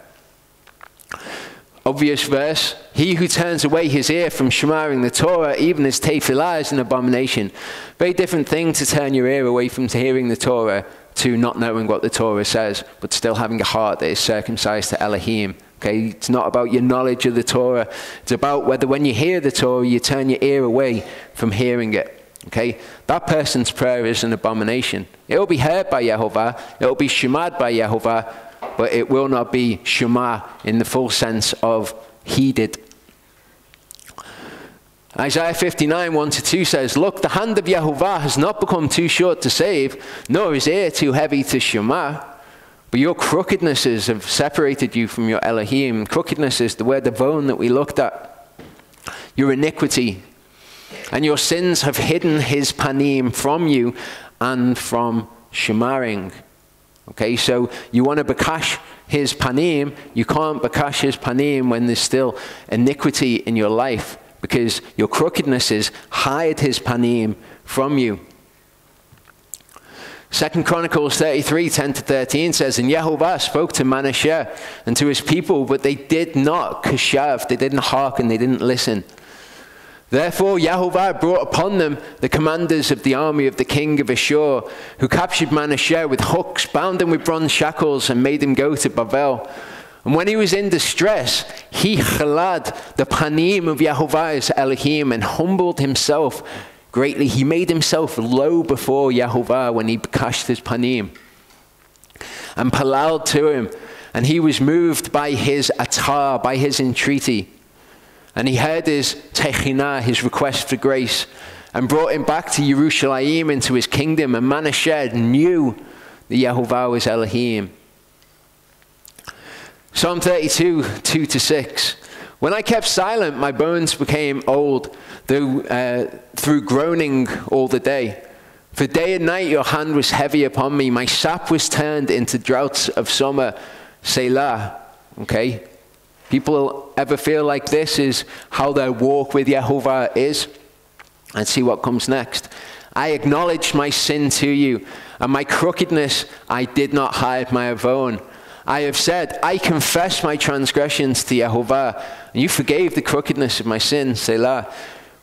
Obvious verse, he who turns away his ear from shemaring the Torah, even as tefillah, is an abomination. Very different thing to turn your ear away from hearing the Torah to not knowing what the Torah says, but still having a heart that is circumcised to Elohim. Okay, it's not about your knowledge of the Torah. It's about whether when you hear the Torah, you turn your ear away from hearing it. Okay, that person's prayer is an abomination. It will be heard by Yehovah, it will be shemad by Yehovah, but it will not be shema in the full sense of heeded. Isaiah 59, 1-2 says, look, the hand of Yehovah has not become too short to save, nor his ear too heavy to shema. But your crookednesses have separated you from your Elohim. Crookedness is the word avon that we looked at. Your iniquity And your sins have hidden his panim from you and from shemaring. Okay, so you want to bakash his panim. You can't bakash his panim when there's still iniquity in your life, because your crookednesses hide his panim from you. 2 Chronicles 33, 10-13 says, and Yehovah spoke to Manasseh and to his people, but they did not kashav, they didn't hearken, they didn't listen. Therefore Yehovah brought upon them the commanders of the army of the king of Ashur, who captured Manasseh with hooks, bound him with bronze shackles, and made him go to Bavel. And when he was in distress, he chalad the panim of Yehovah's Elohim, and humbled himself greatly. He made himself low before Yehovah when he bakashed his panim, and palal to him. And he was moved by his atar, by his entreaty. And he heard his techinah, his request for grace, and brought him back to Yerushalayim into his kingdom. And Manasseh knew that Yehovah was Elohim. Psalm 32, 2-6. When I kept silent, my bones became old, through groaning all the day. For day and night your hand was heavy upon me. My sap was turned into droughts of summer. Selah. Okay? People ever feel like this is how their walk with Yehovah is? And see what comes next. I acknowledged my sin to you, and my crookedness I did not hide my avon. I have said, I confess my transgressions to Yehovah, and you forgave the crookedness of my sin. Selah.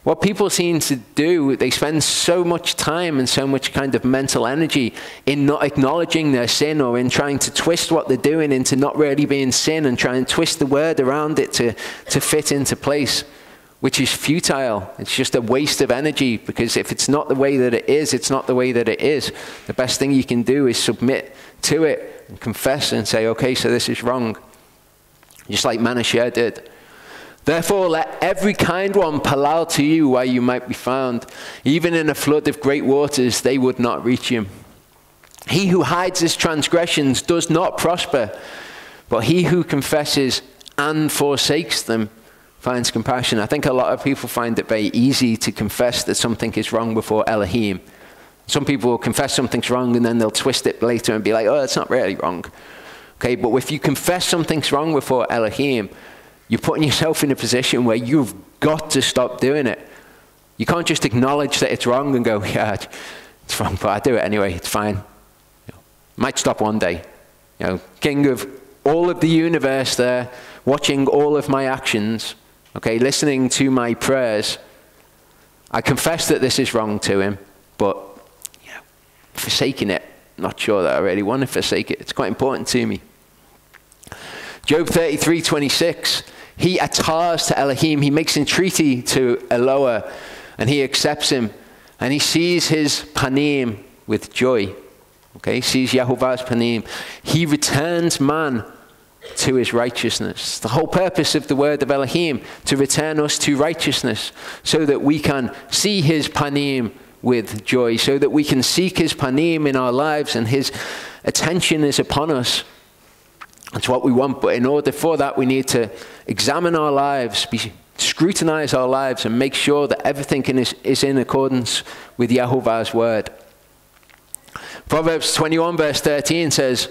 What people seem to do, they spend so much time and so much kind of mental energy in not acknowledging their sin, or in trying to twist what they're doing into not really being sin, and try and twist the word around it to fit into place, which is futile. It's just a waste of energy, because if it's not the way that it is, it's not the way that it is. The best thing you can do is submit to it and confess and say, okay, so this is wrong. Just like Manasseh did. Therefore, let every kind one palal to you where you might be found. Even in a flood of great waters, they would not reach him. He who hides his transgressions does not prosper, but he who confesses and forsakes them finds compassion. I think a lot of people find it very easy to confess that something is wrong before Elohim. Some people will confess something's wrong, and then they'll twist it later and be like, oh, it's not really wrong. Okay, but if you confess something's wrong before Elohim, you're putting yourself in a position where you've got to stop doing it. You can't just acknowledge that it's wrong and go, yeah, it's wrong, but I do it anyway, it's fine. Might stop one day. King of all of the universe there, watching all of my actions, okay, listening to my prayers. I confess that this is wrong to him, but forsaking it, not sure that I really want to forsake it. It's quite important to me. Job 33:26. He atars to Elohim. He makes entreaty to Eloah, and he accepts him, and he sees his panim with joy. Okay, he sees Yehovah's panim. He returns man to his righteousness. The whole purpose of the word of Elohim, to return us to righteousness, so that we can see his panim with joy, so that we can seek his panim in our lives, and his attention is upon us. That's what we want, but in order for that, we need to examine our lives, scrutinize our lives, and make sure that everything is in accordance with Yehovah's word. Proverbs 21 verse 13 says,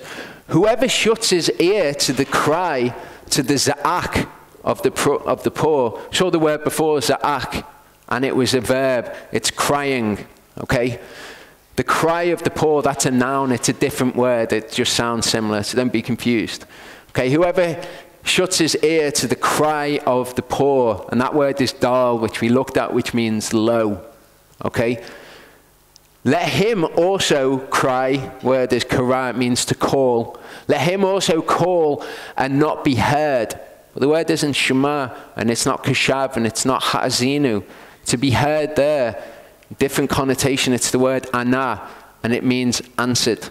whoever shuts his ear to the cry, to the za'ak of the poor. Saw the word before, za'ak, and it was a verb. It's crying, okay? The cry of the poor, that's a noun. It's a different word. It just sounds similar, so don't be confused. Okay, whoever shuts his ear to the cry of the poor, and that word is dal, which we looked at, which means low. Okay? Let him also cry, word is kara, it means to call. Let him also call and not be heard. But the word isn't shema, and it's not kashav, and it's not ha'azinu. To be heard there, different connotation, it's the word ana, and it means answered.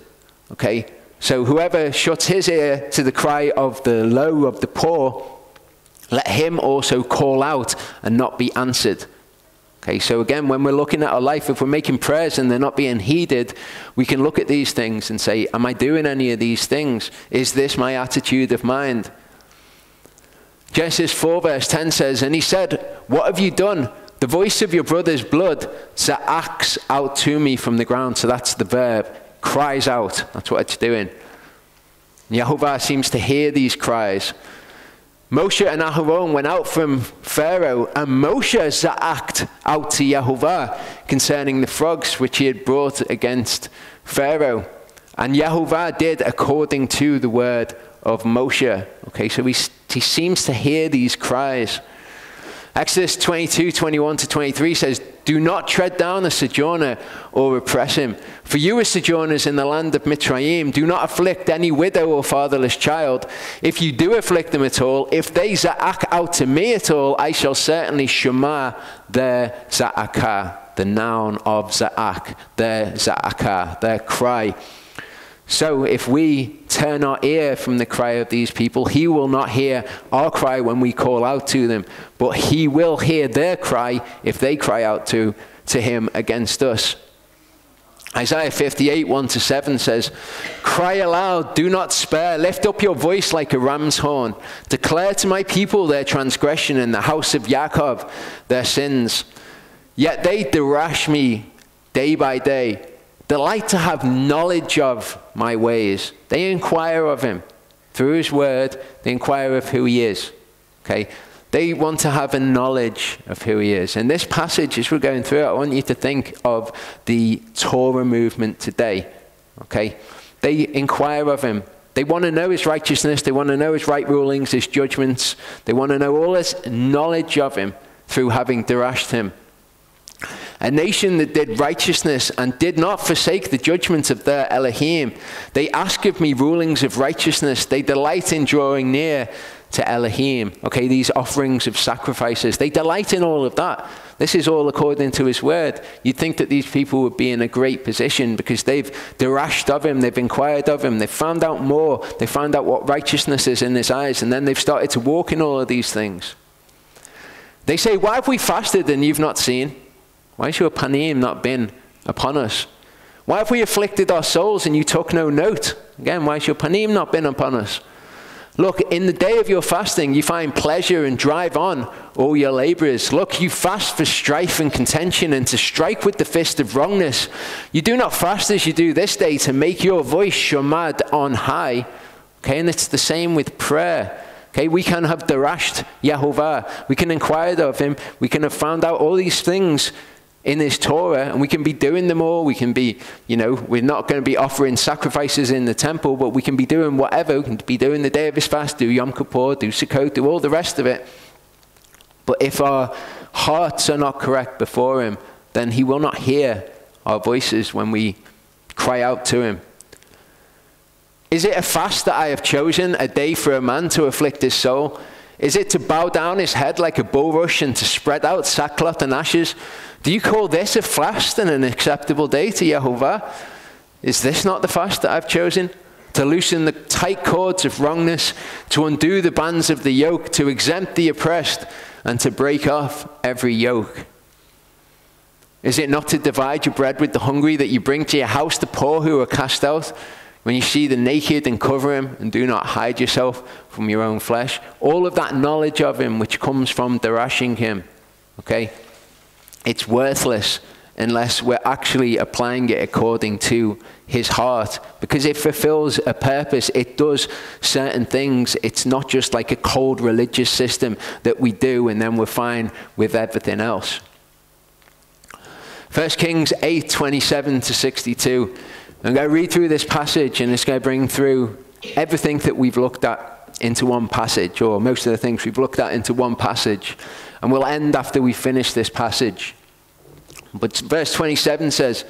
Okay? So whoever shuts his ear to the cry of the low, of the poor, let him also call out and not be answered. Okay, so again, when we're looking at our life, if we're making prayers and they're not being heeded, we can look at these things and say, am I doing any of these things? Is this my attitude of mind? Genesis 4 verse 10 says, and he said, what have you done? The voice of your brother's blood za'aks out to me from the ground. So that's the verb. Cries out. That's what it's doing. Yehovah seems to hear these cries. Moshe and Aharon went out from Pharaoh, and Moshe za'aked out to Yehovah concerning the frogs which he had brought against Pharaoh. And Yehovah did according to the word of Moshe. Okay, so he seems to hear these cries. Exodus 22, 21 to 23 says, do not tread down a sojourner or oppress him. For you are sojourners in the land of Mitzrayim. Do not afflict any widow or fatherless child. If you do afflict them at all, if they za'ak out to me at all, I shall certainly shema their za'akah, the noun of za'ak, their za'akah, their cry. So if we turn our ear from the cry of these people, he will not hear our cry when we call out to them, but he will hear their cry if they cry out to him against us. Isaiah 58, 1 to 7 says, cry aloud, do not spare, lift up your voice like a ram's horn. Declare to my people their transgression and the house of Yaakov their sins. Yet they derash me day by day. Delight to have knowledge of my ways. They inquire of him. Through his word, they inquire of who he is. Okay? They want to have a knowledge of who he is. And this passage, as we're going through it, I want you to think of the Torah movement today. Okay? They inquire of him. They want to know his righteousness. They want to know his right rulings, his judgments. They want to know all this knowledge of him through having derashed him. A nation that did righteousness and did not forsake the judgment of their Elohim. They ask of me rulings of righteousness. They delight in drawing near to Elohim. Okay, these offerings of sacrifices. They delight in all of that. This is all according to his word. You'd think that these people would be in a great position because they've derashed of him. They've inquired of him. They've found out more. They found out what righteousness is in his eyes. And then they've started to walk in all of these things. They say, why have we fasted and you've not seen? Why has your panim not been upon us? Why have we afflicted our souls and you took no note? Again, why has your panim not been upon us? Look, in the day of your fasting, you find pleasure and drive on all your laborers. Look, you fast for strife and contention and to strike with the fist of wrongness. You do not fast as you do this day to make your voice shomad on high. Okay, and it's the same with prayer. Okay, we can have derashed Yehovah. We can inquire of him. We can have found out all these things in this Torah, and we can be doing them all. We can be, we're not going to be offering sacrifices in the temple, but we can be doing whatever. We can be doing the day of his fast, do Yom Kippur, do Sukkot, do all the rest of it. But if our hearts are not correct before him, then he will not hear our voices when we cry out to him. Is it a fast that I have chosen, a day for a man to afflict his soul? Is it to bow down his head like a bulrush and to spread out sackcloth and ashes? Do you call this a fast and an acceptable day to Yehovah? Is this not the fast that I've chosen? To loosen the tight cords of wrongness, to undo the bands of the yoke, to exempt the oppressed, and to break off every yoke? Is it not to divide your bread with the hungry, that you bring to your house the poor who are cast out? When you see the naked, and cover him, and do not hide yourself from your own flesh. All of that knowledge of him which comes from derashing him, okay, it's worthless unless we're actually applying it according to his heart, because it fulfills a purpose. It does certain things. It's not just like a cold religious system that we do and then we're fine with everything else. 1 Kings 8, 27 to 62. I'm going to read through this passage, and it's going to bring through everything that we've looked at into one passage, or most of the things we've looked at into one passage. And we'll end after we finish this passage. But verse 27 says,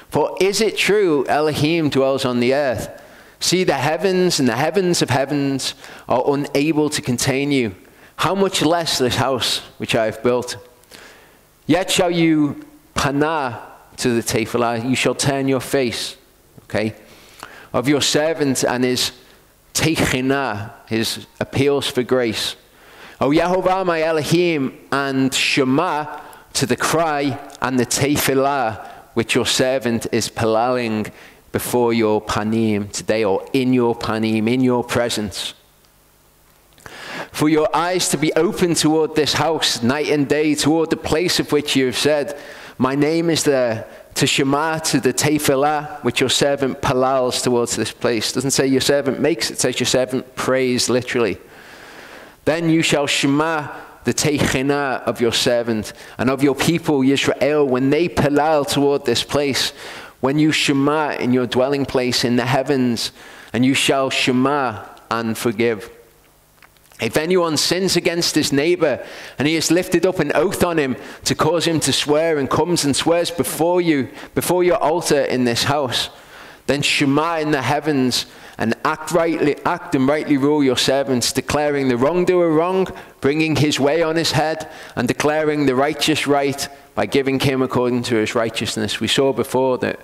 for is it true Elohim dwells on the earth? See, the heavens and the heavens of heavens are unable to contain you. How much less this house which I have built? Yet shall you panah to the tefillah, you shall turn your face. Okay, of your servant and his techina, his appeals for grace. O Yehovah my Elohim, and Shema to the cry and the tefillah which your servant is palaling before your panim today, or in your panim, in your presence. for your eyes to be open toward this house night and day, toward the place of which you have said, my name is there, to Shema, to the Tefillah, which your servant palals towards this place. It doesn't say your servant makes, it says your servant prays, literally. Then you shall Shema the Techina of your servant and of your people, Yisrael, when they palal toward this place, when you Shema in your dwelling place in the heavens, and you shall Shema and forgive. If anyone sins against his neighbor, and he has lifted up an oath on him to cause him to swear, and comes and swears before you, before your altar in this house, then Shema in the heavens, and act and rightly rule your servants, declaring the wrongdoer wrong, bringing his way on his head, and declaring the righteous right by giving him according to his righteousness. We saw before that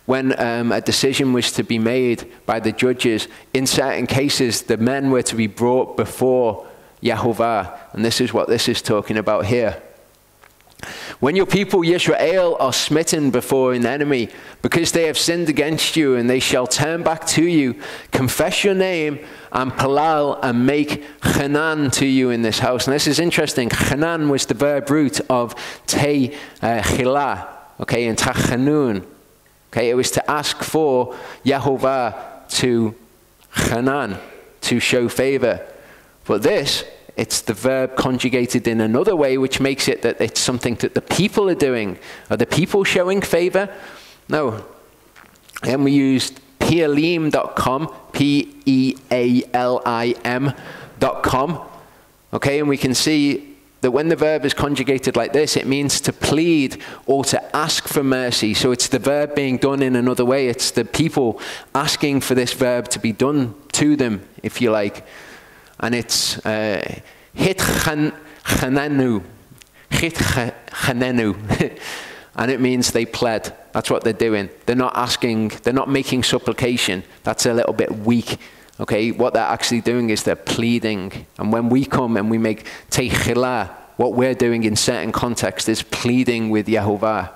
when a decision was to be made by the judges, in certain cases, the men were to be brought before Yehovah. And this is what this is talking about here. When your people Yisrael are smitten before an enemy, because they have sinned against you, and they shall turn back to you, confess your name, and palal, and make chanan to you in this house. And this is interesting. Chanan was the verb root of techilah, okay, and tachanun. Okay, it was to ask for Yehovah to chanan, to show favor. But this, it's the verb conjugated in another way, which makes it that it's something that the people are doing. Are the people showing favor? No. And we used pealim.com, Pealim.com. Okay, and we can see that when the verb is conjugated like this, it means to plead or to ask for mercy. So it's the verb being done in another way. It's the people asking for this verb to be done to them, if you like. And it's hitchanenu. Hitchanenu. And it means they pled. That's what they're doing. They're not asking, they're not making supplication. That's a little bit weak. Okay, what they're actually doing is they're pleading. And when we come and we make teichilah, what we're doing in certain contexts is pleading with Yehovah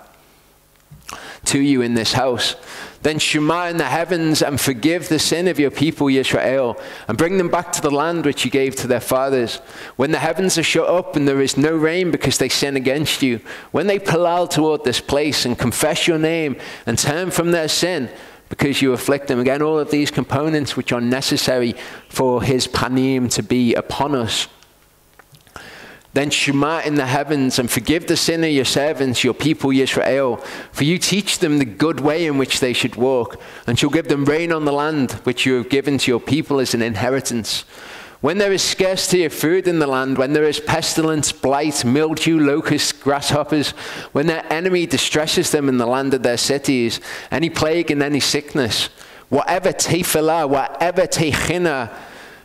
to you in this house. Then Shema in the heavens, and forgive the sin of your people Yisrael, and bring them back to the land which you gave to their fathers. When the heavens are shut up and there is no rain because they sin against you, when they palal toward this place and confess your name and turn from their sin, because you afflict them. Again, all of these components which are necessary for his panim to be upon us. Then Shema in the heavens, and forgive the sin of your servants, your people Yisrael. For you teach them the good way in which they should walk, and shall give them rain on the land which you have given to your people as an inheritance. When there is scarcity of food in the land, when there is pestilence, blight, mildew, locusts, grasshoppers, when their enemy distresses them in the land of their cities, any plague and any sickness, whatever tefillah, whatever techina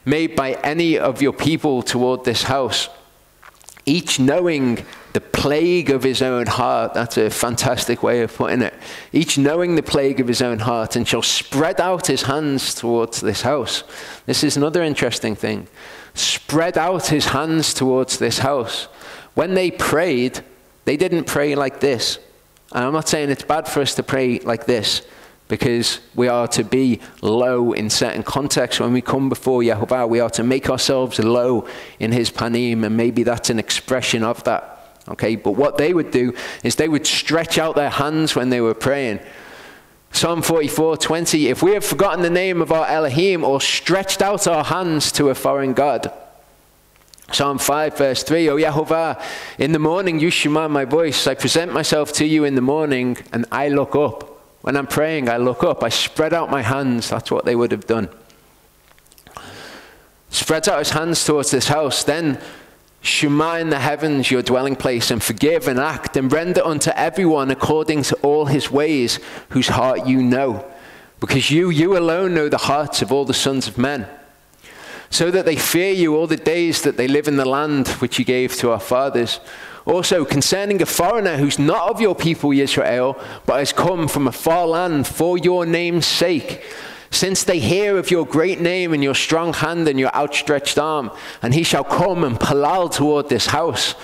made by any of your people toward this house, each knowing the plague of his own heart. That's a fantastic way of putting it. Each knowing the plague of his own heart, and shall spread out his hands towards this house. This is another interesting thing. Spread out his hands towards this house. When they prayed, they didn't pray like this. And I'm not saying it's bad for us to pray like this, because we are to be low in certain contexts. When we come before Yehovah, we are to make ourselves low in his panim, and maybe that's an expression of that. Okay, but what they would do is they would stretch out their hands when they were praying. Psalm 44:20, if we have forgotten the name of our Elohim, or stretched out our hands to a foreign god. Psalm 5 verse 3, O Yehovah, in the morning you shema my voice. I present myself to you in the morning, and I look up. When I'm praying, I look up. I spread out my hands. That's what they would have done. Spreads out his hands towards this house. Then Shema in the heavens, your dwelling place, and forgive and act and render unto everyone according to all his ways, whose heart you know. Because you alone know the hearts of all the sons of men, so that they fear you all the days that they live in the land which you gave to our fathers. Also, concerning a foreigner who's not of your people Israel, but has come from a far land for your name's sake, since they hear of your great name and your strong hand and your outstretched arm, and he shall come and palal toward this house.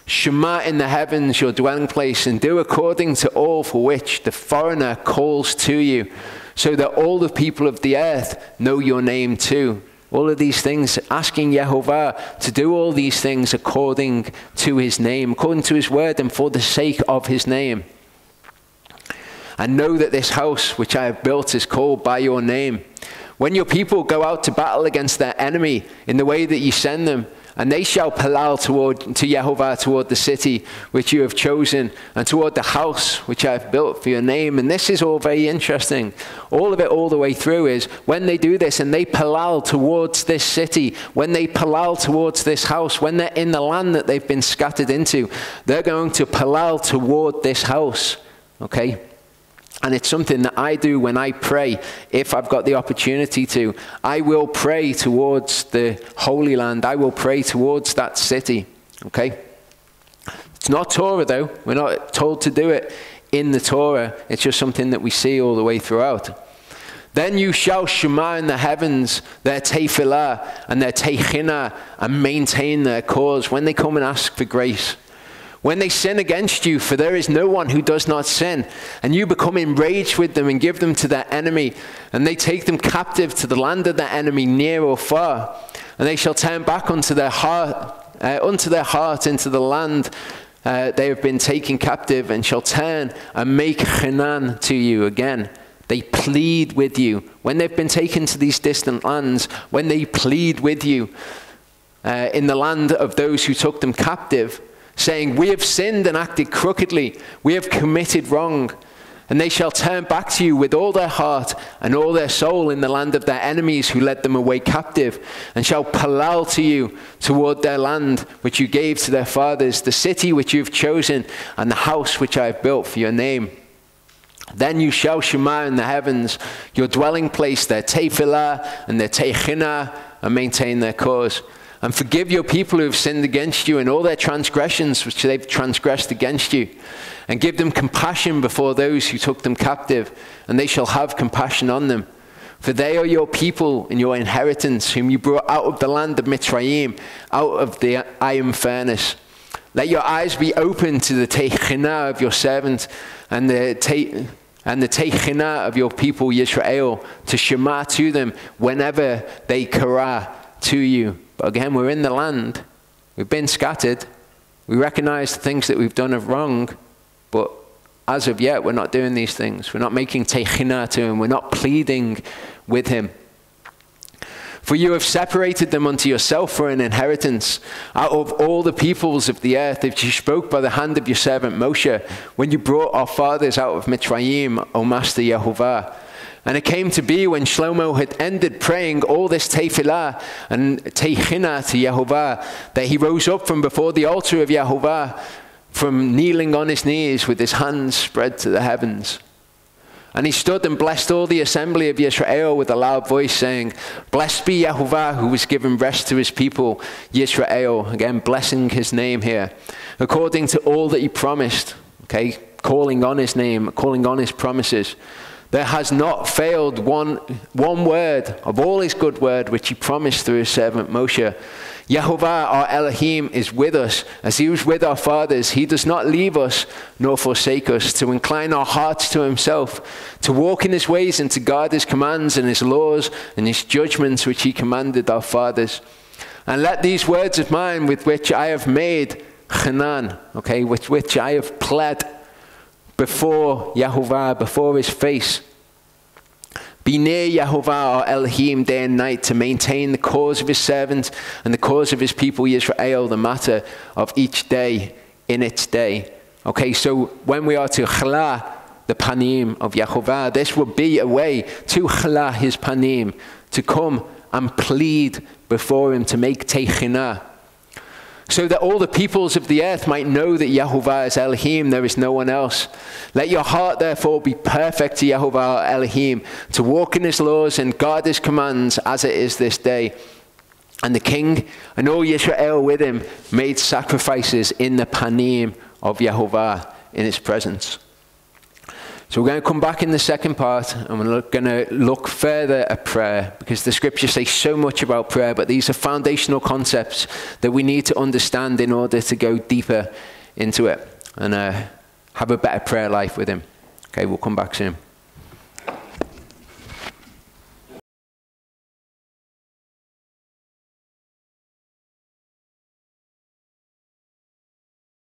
Shema in the heavens, your dwelling place, and do according to all for which the foreigner calls to you, so that all the people of the earth know your name too. All of these things, asking Yehovah to do all these things according to his name, according to his word, and for the sake of his name. And know that this house which I have built is called by your name. When your people go out to battle against their enemy in the way that you send them, and they shall palal to Yehovah toward the city which you have chosen, and toward the house which I have built for your name. And this is all very interesting. All of it all the way through is when they do this and they palal towards this city, when they palal towards this house, when they're in the land that they've been scattered into, they're going to palal toward this house. Okay? And it's something that I do when I pray. If I've got the opportunity to, I will pray towards the Holy Land. I will pray towards that city. Okay? It's not Torah though. We're not told to do it in the Torah. It's just something that we see all the way throughout. Then you shall shema in the heavens their tefillah and their techina, and maintain their cause when they come and ask for grace. When they sin against you, for there is no one who does not sin, and you become enraged with them and give them to their enemy, and they take them captive to the land of their enemy, near or far, and they shall turn back unto their heart into the land they have been taken captive, and shall turn and make chenan to you again. They plead with you. When they've been taken to these distant lands, when they plead with you in the land of those who took them captive, saying, we have sinned and acted crookedly, we have committed wrong. And they shall turn back to you with all their heart and all their soul in the land of their enemies who led them away captive, and shall palal to you toward their land which you gave to their fathers, the city which you have chosen, and the house which I have built for your name. Then you shall shema in the heavens, your dwelling place, their tefillah and their techina, and maintain their cause. And forgive your people who have sinned against you and all their transgressions which they've transgressed against you. And give them compassion before those who took them captive, and they shall have compassion on them. For they are your people and your inheritance, whom you brought out of the land of Mitzrayim, out of the iron furnace. Let your eyes be open to the techina of your servant, and the techina of your people Yisrael, to shema to them whenever they kara to you. But again, we're in the land. We've been scattered. We recognize the things that we've done of wrong. But as of yet, we're not doing these things. We're not making techina to him. We're not pleading with him. For you have separated them unto yourself for an inheritance out of all the peoples of the earth, which you spoke by the hand of your servant Moshe, when you brought our fathers out of Mitzrayim, O Master Yehovah. And it came to be when Shlomo had ended praying all this tefillah and techina to Yehovah, that he rose up from before the altar of Yehovah, from kneeling on his knees with his hands spread to the heavens. And he stood and blessed all the assembly of Yisrael with a loud voice, saying, Blessed be Yehovah, who has given rest to his people, Yisrael. Again, blessing his name here, according to all that he promised. Okay, calling on his name, calling on his promises. There has not failed one word of all his good word, which he promised through his servant Moshe. Yehovah, our Elohim, is with us, as he was with our fathers. He does not leave us nor forsake us, to incline our hearts to himself, to walk in his ways and to guard his commands and his laws and his judgments, which he commanded our fathers. And let these words of mine, with which I have made chenan, okay, with which I have pled before Yehovah, before his face, be near Yehovah, our Elohim, day and night, to maintain the cause of his servant and the cause of his people Yisrael, the matter of each day in its day. Okay, so when we are to chala the panim of Yehovah, this will be a way to chala his panim, to come and plead before him, to make techina, so that all the peoples of the earth might know that Yehovah is Elohim, there is no one else. Let your heart therefore be perfect to Yehovah Elohim, to walk in his laws and guard his commands as it is this day. And the king and all Yisrael with him made sacrifices in the panim of Yehovah, in his presence. So we're going to come back in the second part, and we're going to look further at prayer, because the scriptures say so much about prayer, but these are foundational concepts that we need to understand in order to go deeper into it and have a better prayer life with him. Okay, we'll come back soon.